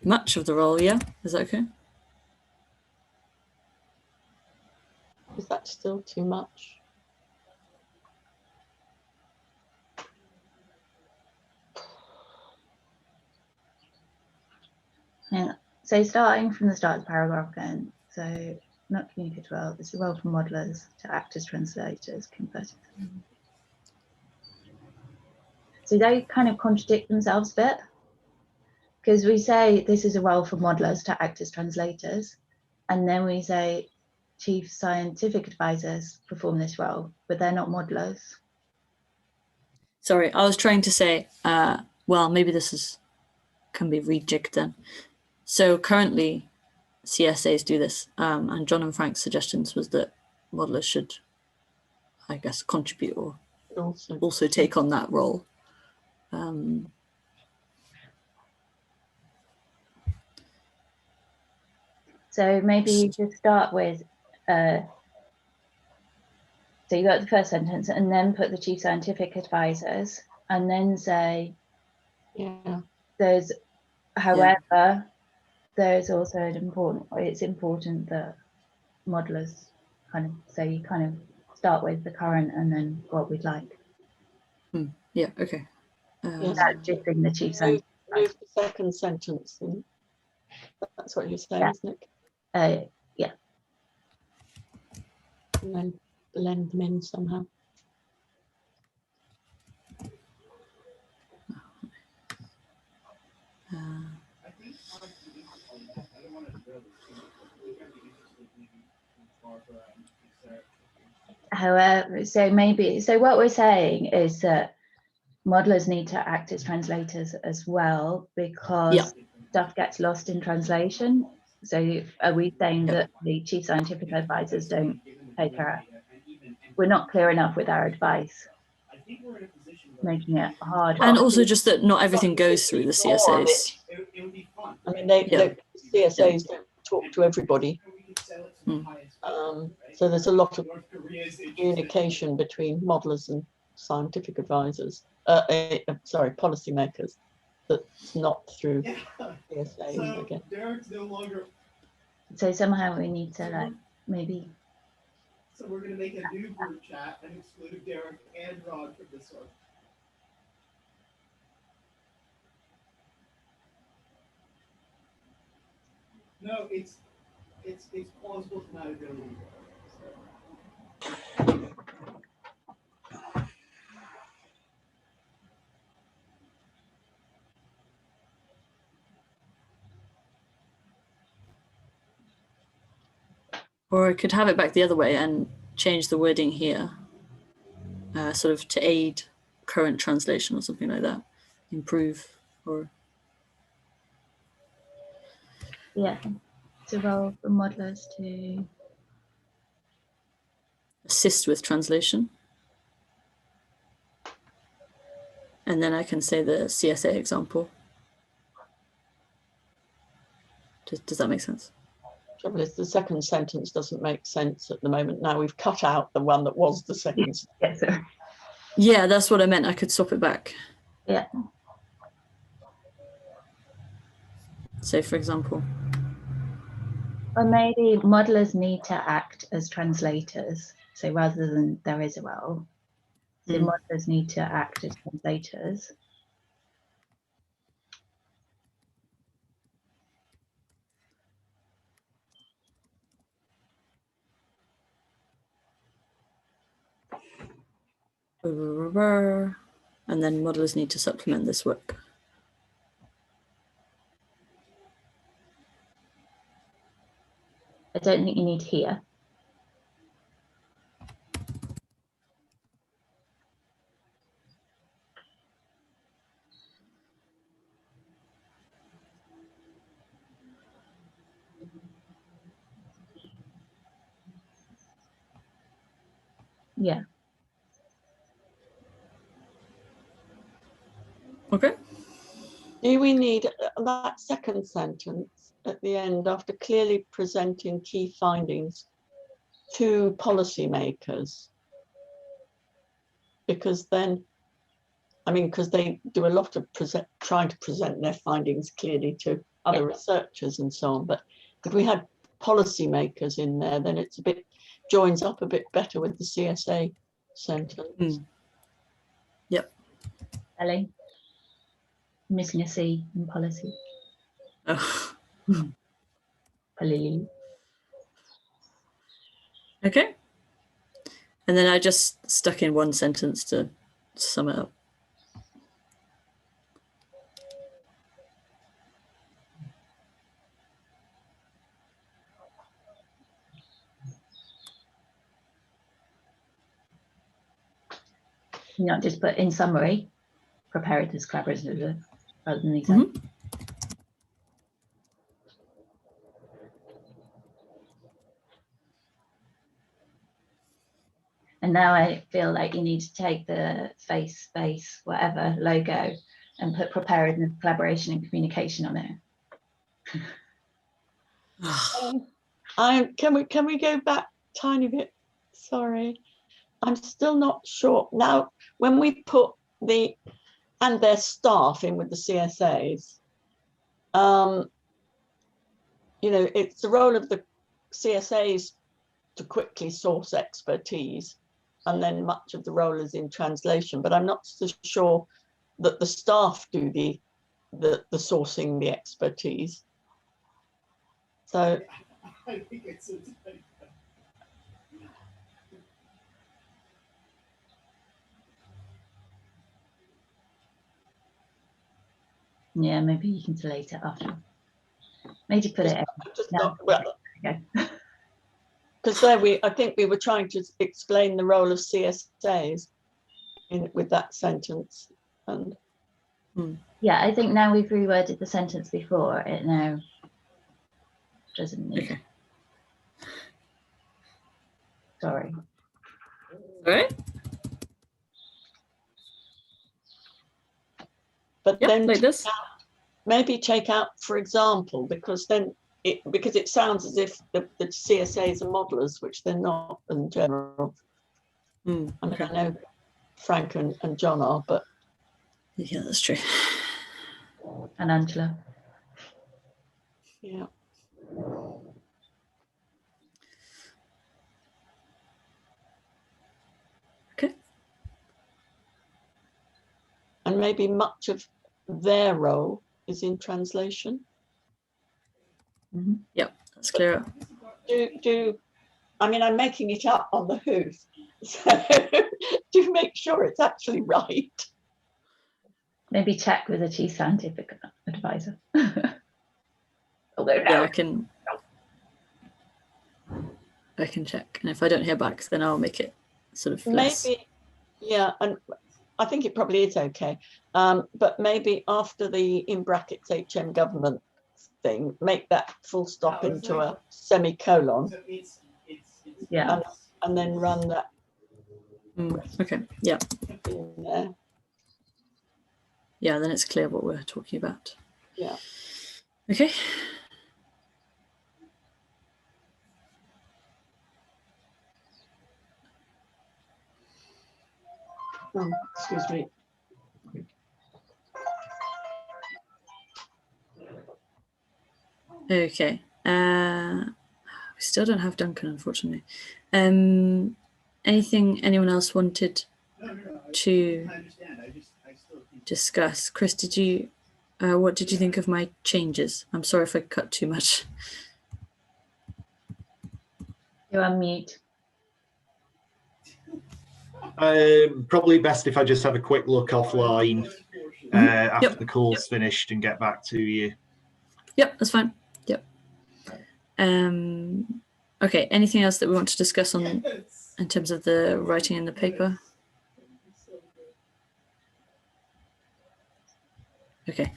much of the role. Yeah, is that okay? is that still too much? Yeah. So starting from the start of the paragraph again, so not communicate well, it's a role for modelers to act as translators, converting them. So they kind of contradict themselves a bit, because we say this is a role for modelers to act as translators, and then we say chief scientific advisors perform this role, but they're not modelers. Sorry, I was trying to say, well, maybe this can be rejigged then. So currently CSAs do this, and John and Frank's suggestions was that modelers should, I guess, contribute or also take on that role. So maybe you just start with, so you got the first sentence and then put the chief scientific advisors and then say, Yeah. there's, however, there's also it's important that modelers kind of, so you kind of start with the current and then what we'd like. Yeah, okay. Without just being the chief Move, scientific move the second sentence. And that's what you're saying, Yeah. isn't it? Yeah. And then blend them in somehow. I think honestly, I don't want to drill this too much. I think I'd be interested maybe in Barbara and Sarah. However, so what we're saying is that modelers need to act as translators as well, because stuff gets lost in translation. So are we saying that the chief scientific advisors don't take we're not clear enough with our advice, making it hard. And also just that not everything goes through the CSAs. I mean, the CSAs don't talk to everybody. So there's a lot of communication between modelers and scientific advisors, sorry, policymakers, that's not through CSAs, I guess. So somehow we need to like maybe. So we're gonna make a new group chat and exclude Derek and Rod from this one. No, it's plausible deniability. Or I could have it back the other way and change the wording here, sort of to aid current translation or something like that. Improve or... Yeah, it's a role for modelers to assist with translation. And then I can say the CSA example. Does that make sense? Trouble is, the second sentence doesn't make sense at the moment. Now we've cut out the one that was the second. Yes, sir. Yeah, that's what I meant. I could swap it back. Yeah. Say, for example. Or maybe modelers need to act as translators. So rather than there is a role, so modelers need to act as translators. And then modelers need to supplement this work. I don't think you need here. Yeah. Okay. Do we need that second sentence at the end, after clearly presenting key findings to policymakers? Because then, I mean, because they do a lot of trying to present their findings clearly to other researchers and so on. But if we had policymakers in there, then it's a bit, joins up a bit better with the CSA sentence. Yep. Ellie, missing a C in policy. Oh. Policy. Okay. And then I just stuck in one sentence to sum it up. You not just put in summary, preparedness collaborative rather than these. Mhm. And now I feel like you need to take the face, space, whatever logo and put preparedness, collaboration and communication on it. Can we go back a tiny bit? Sorry, I'm still not sure. Now, when we put and their staff in with the CSAs, you know, it's the role of the CSAs to quickly source expertise, and then much of the role is in translation, but I'm not so sure that the staff do the sourcing the expertise. So I think it's Yeah, maybe you can delete it after. Maybe put it in. just No. not well, Okay. because there I think we were trying to explain the role of CSAs with that sentence, and Yeah, I think now we've reworded the sentence before, it now doesn't need. Okay. Sorry. All right. but Yep, then like this. maybe take out, for example, because then because it sounds as if the CSAs are modelers, which they're not in general. I mean, Okay. I know Frank and John are, but Yeah, that's true. And Angela. yeah. Okay. And maybe much of their role is in translation. Mm-hmm. Yep, that's clear. I mean, I'm making it up on the hoof, so do make sure it's actually right. Maybe check with a chief scientific advisor. Although Yeah, no. I can check, and if I don't hear back, then I'll make it sort of less. Maybe, yeah, and I think it probably is okay. But maybe after the in brackets HM government thing, make that full stop into a semicolon. So it's Yeah. And then run that Okay. Yeah. in there. Yeah. Then it's clear what we're talking about. Yeah. Okay. Excuse me. Okay. We still don't have Duncan, unfortunately. Anything anyone else wanted to discuss? Chris, did you? What did you think of my changes? I'm sorry if I cut too much. You're on mute. Probably best if I just have a quick look offline after Yep. the call's finished and get back to you. Yep, that's fine. Yep. Okay. Anything else that we want to discuss on in terms of the writing in the paper? Okay.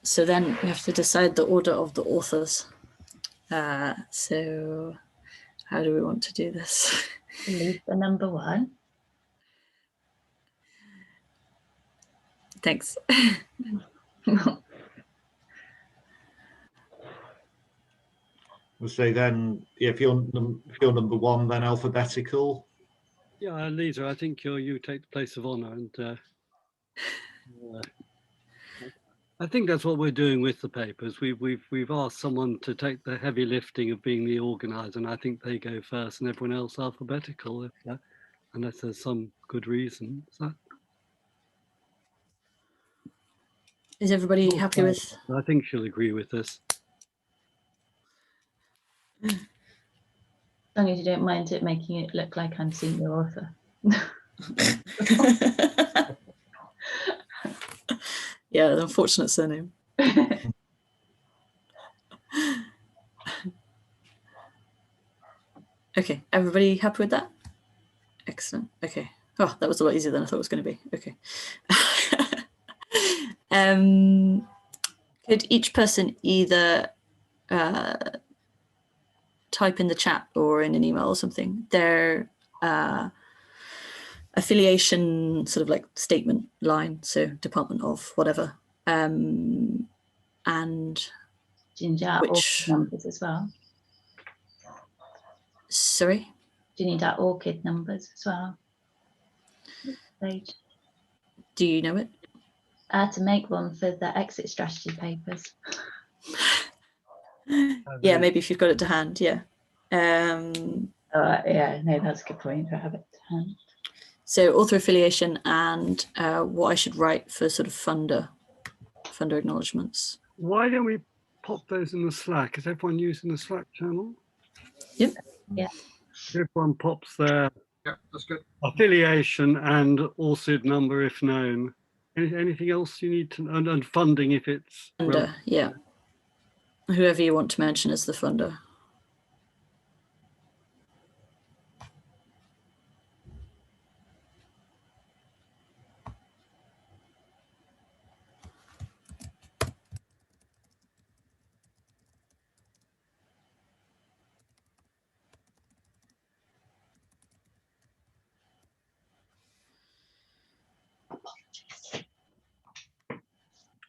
So then we have to decide the order of the authors. So how do we want to do this? Leave the number one. Thanks. So then, if you're number one, then alphabetical. Yeah, Lisa, I think you take the place of honour, and I think that's what we're doing with the papers. We've asked someone to take the heavy lifting of being the organiser, and I think they go first, and everyone else alphabetical, unless there's some good reason. So, Is everybody happy with? I think she'll agree with this. As long as you don't mind it making it look like I'm senior author. Yeah, an unfortunate surname. Okay, everybody happy with that? Excellent. Okay, Oh, that was a lot easier than I thought it was going to be. Okay. Could each person either type in the chat or in an email or something their affiliation sort of like statement line, so department of whatever, and Do you need our which- ORCID numbers as well? sorry, Do you need our ORCID numbers as well? Stage. do you know it? I had to make one for the exit strategy papers. Yeah, maybe if you've got it to hand. Yeah. Yeah, no, that's a good point. I have it to hand. So author affiliation and what I should write for sort of funder acknowledgements. Why don't we pop those in the Slack? Is everyone using the Slack channel? Yep. Yeah. Everyone pops their Yeah, that's good. affiliation and ORCID number if known. Anything else you need to, and funding if it's Funder, yeah. Whoever you want to mention as the funder.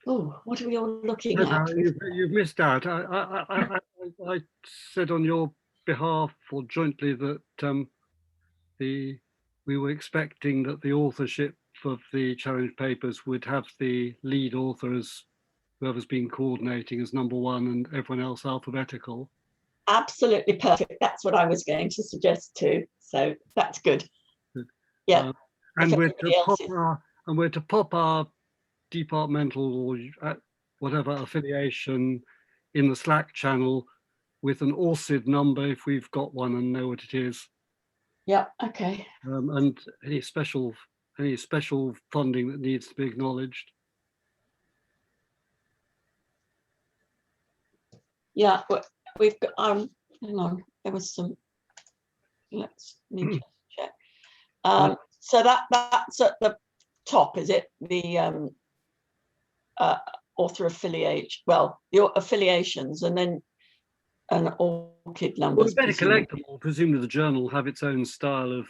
Oh, what are we all looking No, at? you've missed out. I said on your behalf or jointly that we were expecting that the authorship of the challenge papers would have the lead author as whoever's been coordinating as number one and everyone else alphabetical. Absolutely perfect. That's what I was going to suggest too. So that's good. Good. Yeah. And If we're everybody else to pop our departmental or whatever affiliation in the Slack channel with an ORCID number if we've got one and know what it is. Yeah. Okay. And any special funding that needs to be acknowledged. Yeah. We've got. Hang on. There was some. Let's me just check. So that's at the top, is it? The author affiliation. Well, the affiliations, and then an ORCID number. Well, we better collect them all. Presumably the journal will have its own style of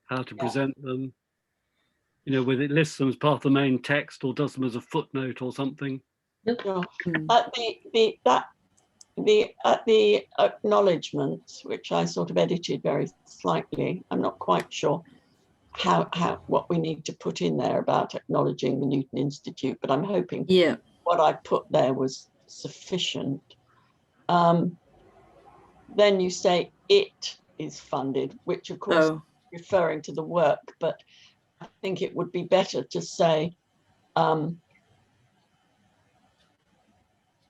how to present them. You know, whether it lists them as part of the main text or does them as a footnote or something. Sure. Mm. The acknowledgements, which I sort of edited very slightly, I'm not quite sure how what we need to put in there about acknowledging the Newton Institute, but I'm hoping what I put there was sufficient. Then you say it is funded, which of course is referring to the work, but I think it would be better to say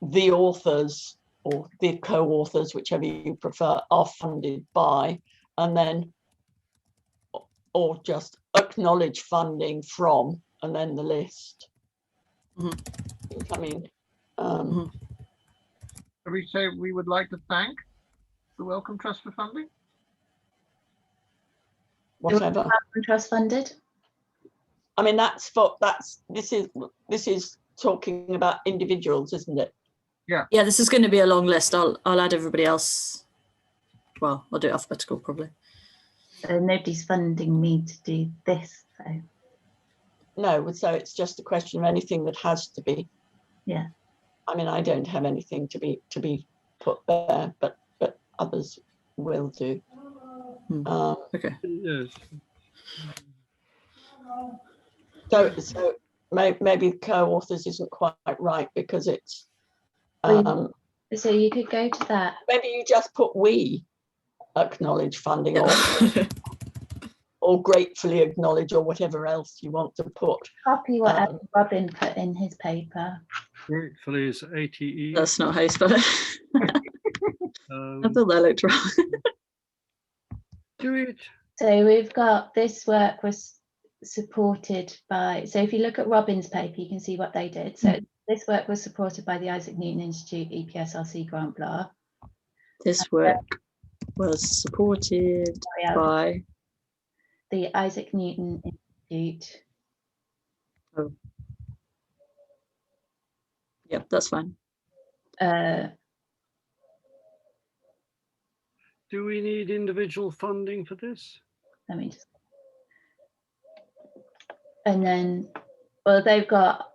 the authors or the co-authors, whichever you prefer, are funded by, and then, or just acknowledge funding from, and then the list. I mean, We say we would like to thank the Wellcome Trust for funding. whatever. Wellcome Trust funded. I mean, this is talking about individuals, isn't it? Yeah, this is going to be a long list. I'll add everybody else. Well, I'll do it alphabetical probably. So nobody's funding me to do this, though. No, so it's just a question of anything that has to be. Yeah. I mean, I don't have anything to be put there, but others will do. Okay. Yes. So maybe co-authors isn't quite right because it's. So you could go to that. Maybe you just put we acknowledge funding or gratefully acknowledge or whatever else you want to put. Copy what Robin put in his paper. Gratefully is ATE. That's not how you spell it. I thought that looked wrong. Do it. So we've got this work was supported by, so if you look at Robin's paper, you can see what they did. So this work was supported by the Isaac Newton Institute, EPSRC grant, blah. This work was supported by. the Isaac Newton Institute. Yep, that's fine. Do we need individual funding for this? Let me just. And then, well, they've got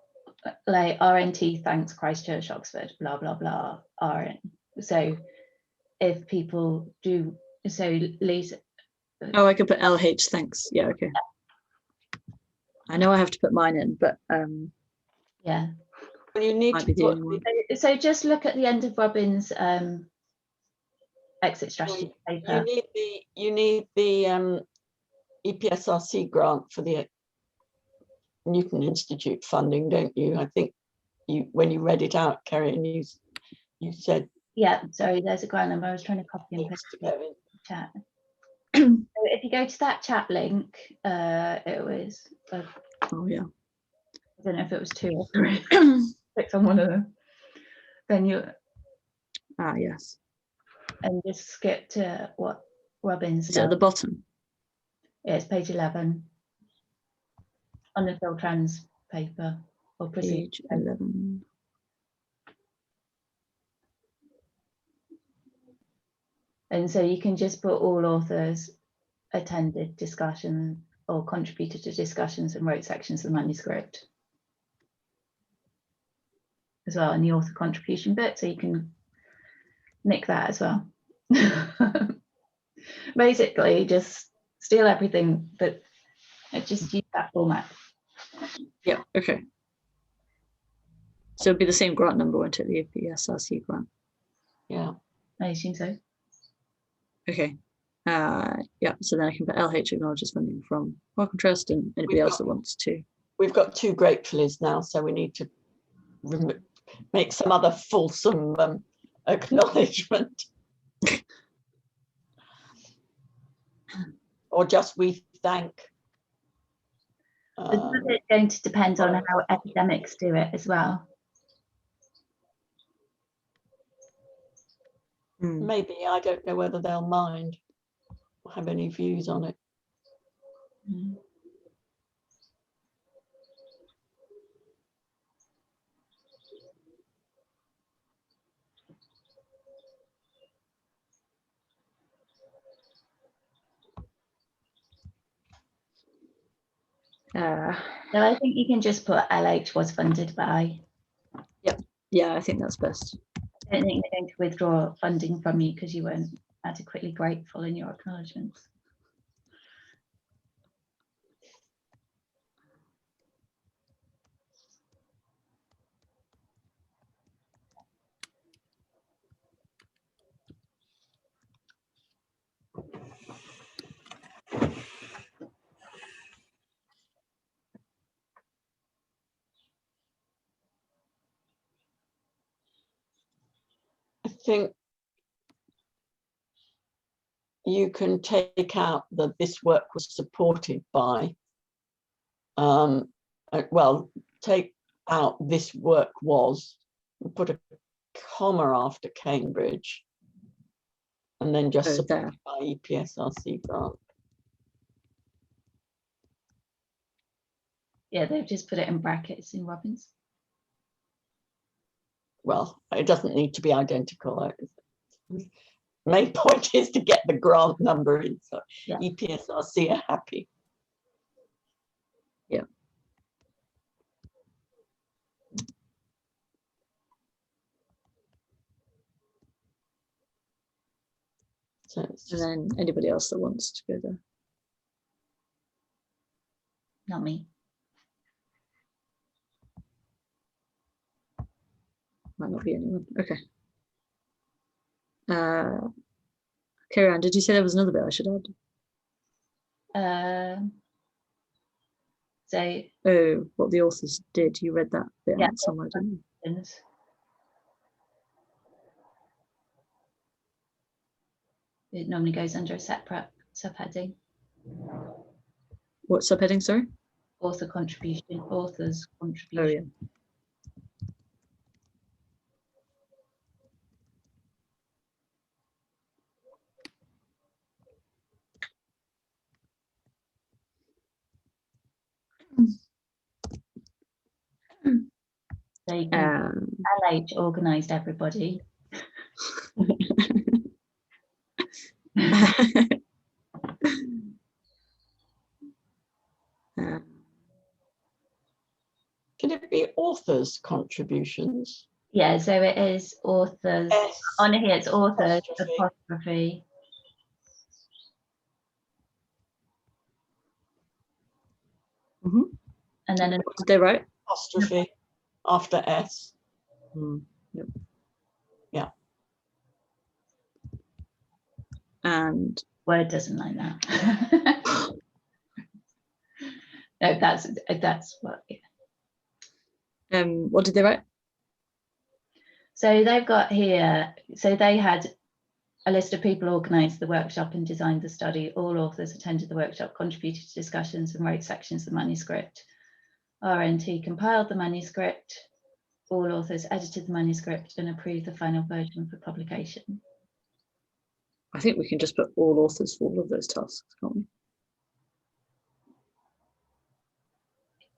like RNT, thanks Christchurch, Oxford, blah, blah, blah, RN. So if people do, so Lisa. Oh, I could put LH, thanks. Yeah, okay. I know I have to put mine in, but Yeah. Well, you need might to be the put only one. So just look at the end of Robin's exit the, strategy you paper. need the EPSRC grant for the Newton Institute funding, don't you? I think you, when you read it out, Kerry, and you said Yeah, sorry, there's a grant number. I was trying to copy and things paste to the go in. chat. So if you go to that chat link, it was, Oh yeah. I don't know if it was 2 or 3. Click on one of them. Then you, Ah, yes. and just skip to what Robin's Is it at the bottom? Yeah, it's page 11 on the Philtrans paper or procedure. Page 11. And so you can just put all authors attended discussion or contributed to discussions and wrote sections of the manuscript as well in the author contribution bit, so you can nick that as well. Basically just steal everything, but just use that format. Yeah, okay. So it'd be the same grant number, won't it? The EPSRC grant. Yeah. I assume so. Okay. Yeah, so then I can put LH acknowledges funding from Wellcome Trust and anybody We've else got- that wants to. We've got 2 gratefulies now, so we need to make some other fulsome acknowledgement. Or just we thank. It's going to depend on how academics do it as well. Maybe, I don't know whether they'll mind or have any views on it. Mm. So I think you can just put LH was funded by. Yeah, I think that's best. I don't think they're going to withdraw funding from you because you weren't adequately grateful in your acknowledgements. I think you can take out that this work was supported by, well, take out this work was, and put a comma after Cambridge, and then just Oh, supported by EPSRC grant. Yeah, they've just put it in brackets in Robin's. Well, it doesn't need to be identical. Main point is to get the grant number in, so Yeah. EPSRC are happy. Yeah. So it's And just, then anybody else that wants to go there. Not me. Might not be anyone. Okay. Carry on. Did you say there was another bit I should add? So Oh, what the authors did. You read that bit Yeah. out somewhere, didn't you? it normally goes under a separate subheading. What subheading, sorry? Author contribution, author's Oh, contribution. yeah. So you can, LH organised everybody. Can it be authors' contributions? Yeah, so it is authors. S. On here it's authors, Apostrophe. apostrophe. And then What did they write? Apostrophe after S. Yep. Yeah. And Word doesn't like that. No, that's what. what did they write? So they've got here, so they had a list of people organised the workshop and designed the study. All authors attended the workshop, contributed to discussions and wrote sections of the manuscript. RNT compiled the manuscript. All authors edited the manuscript and approved the final version for publication. I think we can just put all authors for all of those tasks, can't we?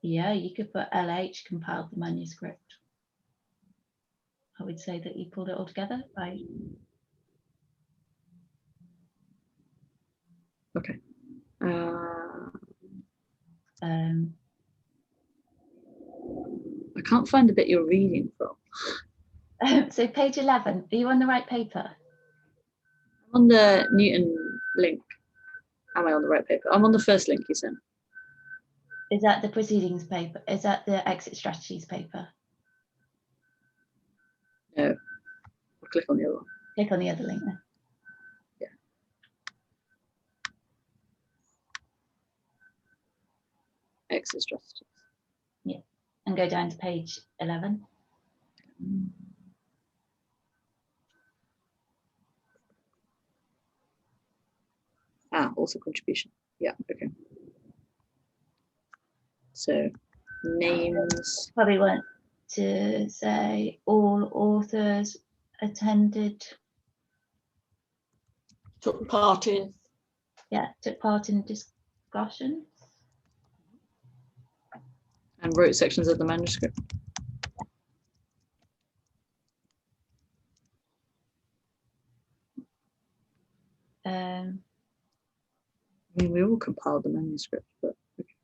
Yeah, you could put LH compiled the manuscript. I would say that you pulled it all together. Okay. I can't find the bit you're reading from. So page 11, are you on the right paper? On the Newton link. Am I on the right paper? I'm on the first link you sent. Is that the proceedings paper? Is that the exit strategies paper? No. I'll click on the other one. Click on the other link then. Yeah. Exit strategies. Yeah. And go down to page 11. Also contribution. Yeah, okay. So names. Probably want to say all authors attended. Took part in. Yeah, took part in discussion. And wrote sections of the manuscript. I mean, we all compiled the manuscript, but okay.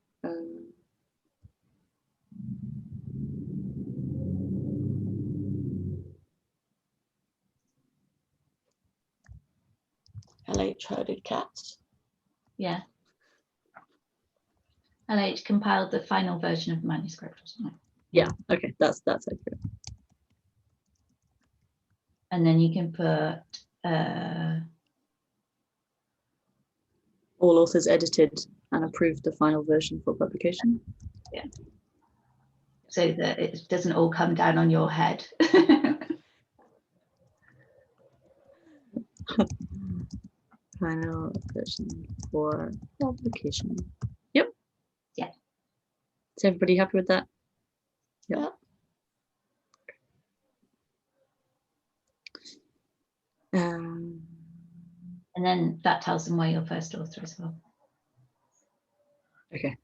LH herded cats. Yeah. LH compiled the final version of the manuscript or something. Yeah, okay, that's accurate. And then you can put all authors edited and approved the final version for publication. Yeah. So that it doesn't all come down on your head. Final version for publication. Yep. Yeah. Is everybody happy with that? Yep. Yeah. And then that tells them why you're first author as well. Okay.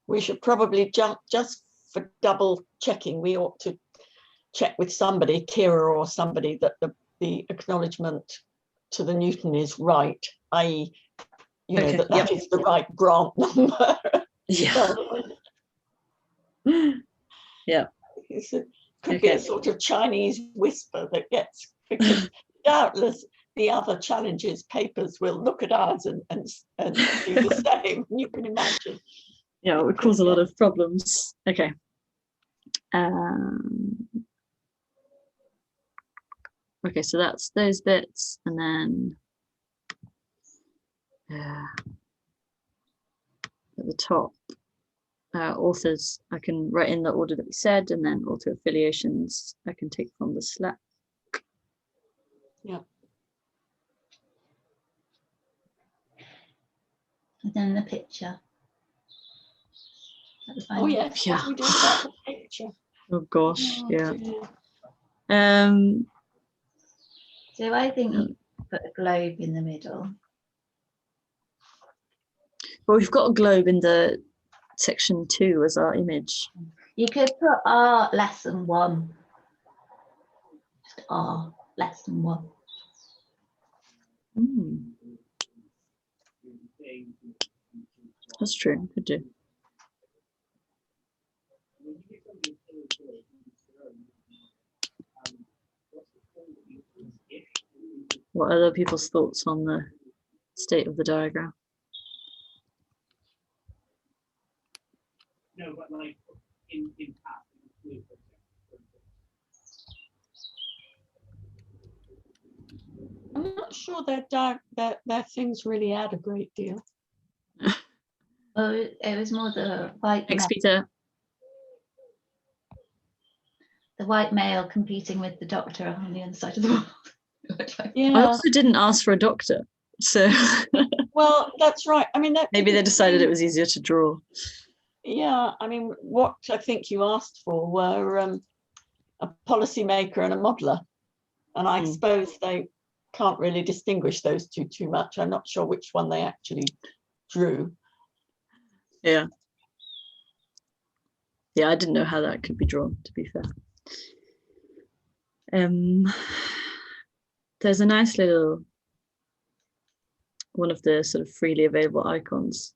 We should probably just for double checking, we ought to check with somebody, Kira or somebody, that the acknowledgement to the Newton is right, i.e., you know, Okay, that is the right grant number. Yeah. Yeah. It could be a sort of Chinese whisper that gets, because doubtless the other challenges papers will look at ours and do the same. You can imagine. Yeah, it would cause a lot of problems. Okay. Okay, so that's those bits, and then at the top, authors, I can write in the order that we said, and then author affiliations I can take from the Slack. Yeah. And then the picture. Oh yes, Yeah. what do we do about the picture? Oh gosh, yeah. Dear. So I think you put a globe in the middle. Well, we've got a globe in the section 2 as our image. You could put R less than 1. Just R less than 1. That's true. Could do. What are other people's thoughts on the state of the diagram? No, but like in past, for example. I'm not sure their things really add a great deal. Oh, it was more the white Thanks, male, Peter. the white male competing with the doctor on the other side of the world. I Yeah, also didn't ask for a doctor, so well, that's right. I mean, that maybe they didn't decided seem- it was easier to draw. Yeah, I mean, what I think you asked for were a policymaker and a modeler, and I suppose they can't really distinguish those two too much. I'm not sure which one they actually drew. Yeah. Yeah, I didn't know how that could be drawn, to be fair. There's a nice little one of the sort of freely available icons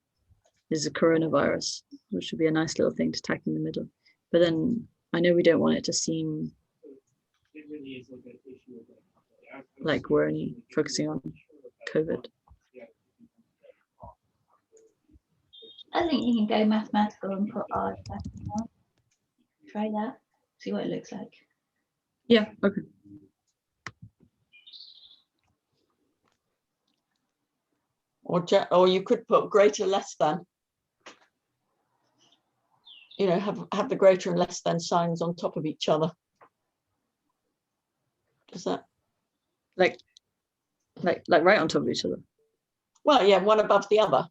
is a coronavirus, which would be a nice little thing to tack in the middle. But then I know we don't want it to seem It really is like an issue of like we're only focusing on COVID. I think you can go mathematical and put R less than 1. Try that. See what it looks like. Yeah, okay. Or you could put greater less than. You know, have the greater and less than signs on top of each other. Does that? Like right on top of each other. Well, yeah, one above the other.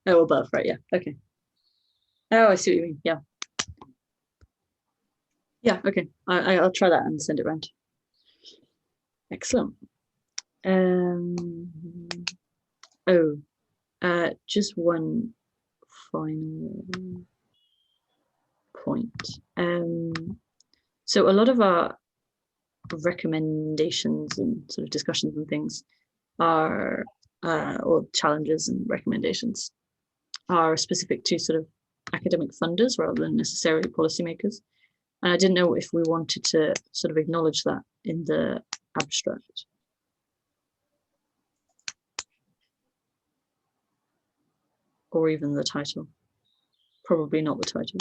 Oh, above, right? Yeah. Okay. Oh, I see what you mean. Yeah. Yeah. Okay. I'll try that and send it round. Excellent. Just one final point. So a lot of our recommendations and sort of discussions and things are, or challenges and recommendations are specific to sort of academic funders rather than necessarily policymakers. And I didn't know if we wanted to sort of acknowledge that in the abstract. Or even the title. Probably not the title.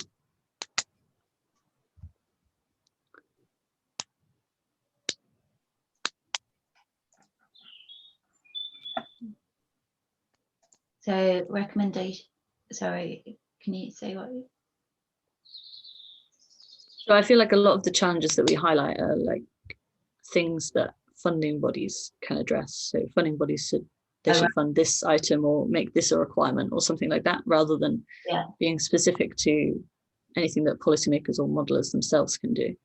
So recommendation, sorry, can you say what? So I feel like a lot of the challenges that we highlight are like things that funding bodies can address. So funding bodies should fund this item or make this a requirement or something like that, rather than being specific to anything that policymakers or modelers themselves can do.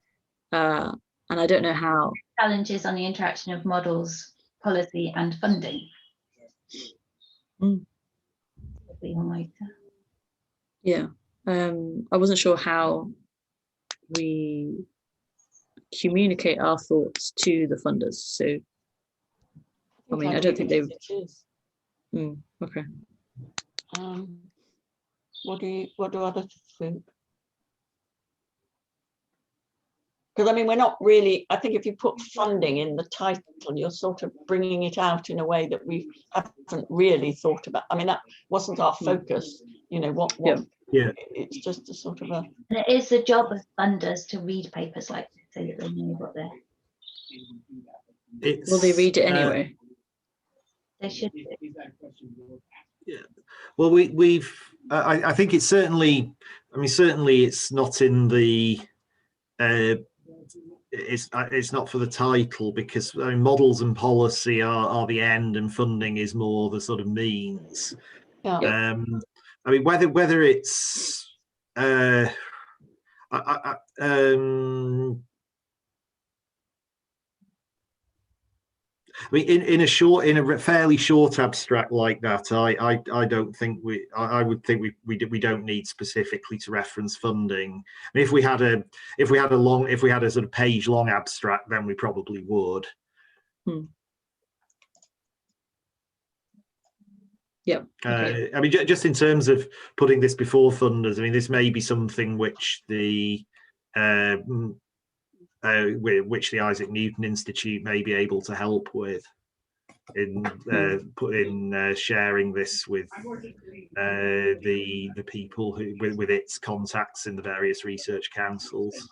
And I don't know how. Challenges on the interaction of models, policy and funding. Yeah, I wasn't sure how we communicate our thoughts to the funders. So, I mean, I don't think they. Okay. What do others think? Because I mean, we're not really. I think if you put funding in the title, you're sort of bringing it out in a way that we haven't really thought about. I mean, that wasn't our focus. You know what? Yeah. It's just a sort of a. And it is the job of funders to read papers like this so that they know what they're. Will they read it anyway? They should. Yeah. Well, we've. I think it's certainly. I mean, certainly it's not in the. It's not for the title, because I mean, models and policy are the end, and funding is more the sort of means. Yeah. I mean, whether it's I I mean, in a fairly short abstract like that, I don't think I would think we don't need specifically to reference funding. I mean, if we had a sort of page long abstract, then we probably would. Yeah. Okay. I mean, just in terms of putting this before funders, I mean, this may be something which the Isaac Newton Institute may be able to help with in sharing this with the people who with its contacts in the various research councils.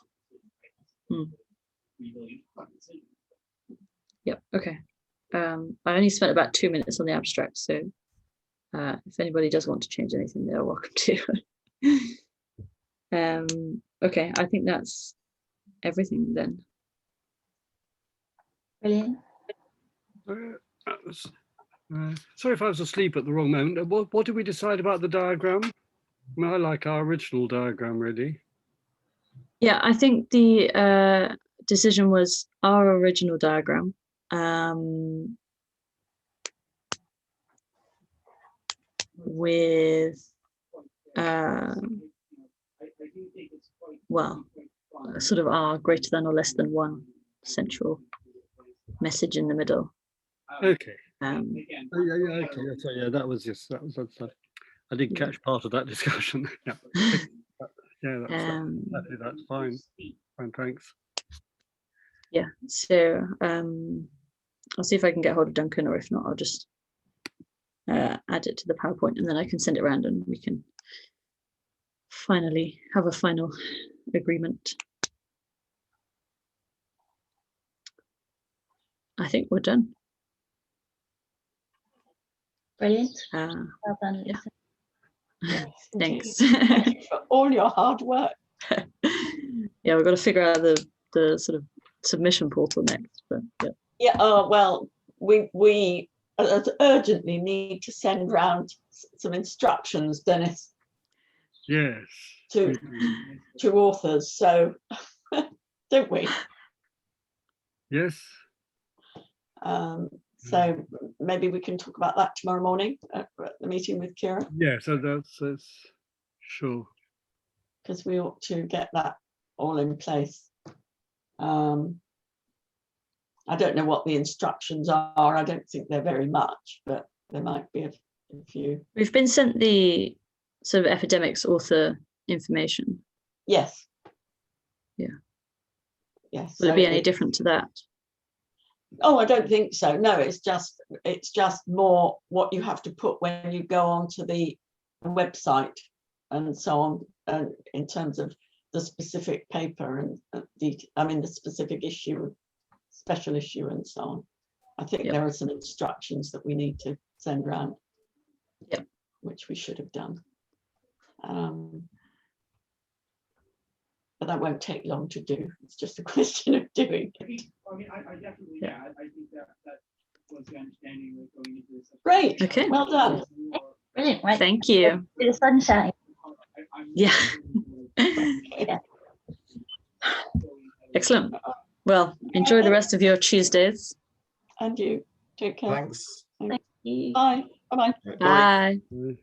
Yep. Okay. I only spent about 2 minutes on the abstract, so if anybody does want to change anything, they're welcome to. Okay, I think that's everything then. Brilliant. Sorry if I was asleep at the wrong moment. What did we decide about the diagram? I mean, I like our original diagram, really. Yeah, I think the decision was our original diagram. With well, sort of our greater than or less than one central message in the middle. Okay. Yeah. Okay. So yeah, that was I did catch part of that discussion. Yeah. Yeah, that's fine. Fine, thanks. Yeah. So I'll see if I can get hold of Duncan, or if not, I'll just add it to the PowerPoint, and then I can send it around, and we can finally have a final agreement. I think we're done. Brilliant. Well done. Yeah. Yes, Thanks. Thank you for all your hard work. Yeah, we've got to figure out the sort of submission portal next. But yeah. Yeah. Well, we urgently need to send round some instructions, Dennis. Yes. To authors. So, don't we? Yes. So maybe we can talk about that tomorrow morning at the meeting with Kira. Yeah, so that's sure. Because we ought to get that all in place. I don't know what the instructions are. I don't think they're very much, but there might be a few. We've been sent the sort of epidemics author information. Yes. Yeah. Yes. Will it be any different to that? Oh, I don't think so. No, it's just more what you have to put when you go onto the website and so on, and in terms of the specific paper and the specific issue, special issue, and so on. I think there are some instructions that we need to send around. Yep. Which we should have done. But that won't take long to do. It's just a question of doing it. I mean, I definitely, I think that was the understanding of going into this. Great. Okay. Well done. Brilliant. Right. Thank you. The sunshine. Yeah. Excellent. Well, enjoy the rest of your Tuesdays. And you. Take care. Thanks. Thank you. Bye. Bye-bye. Bye. Bye.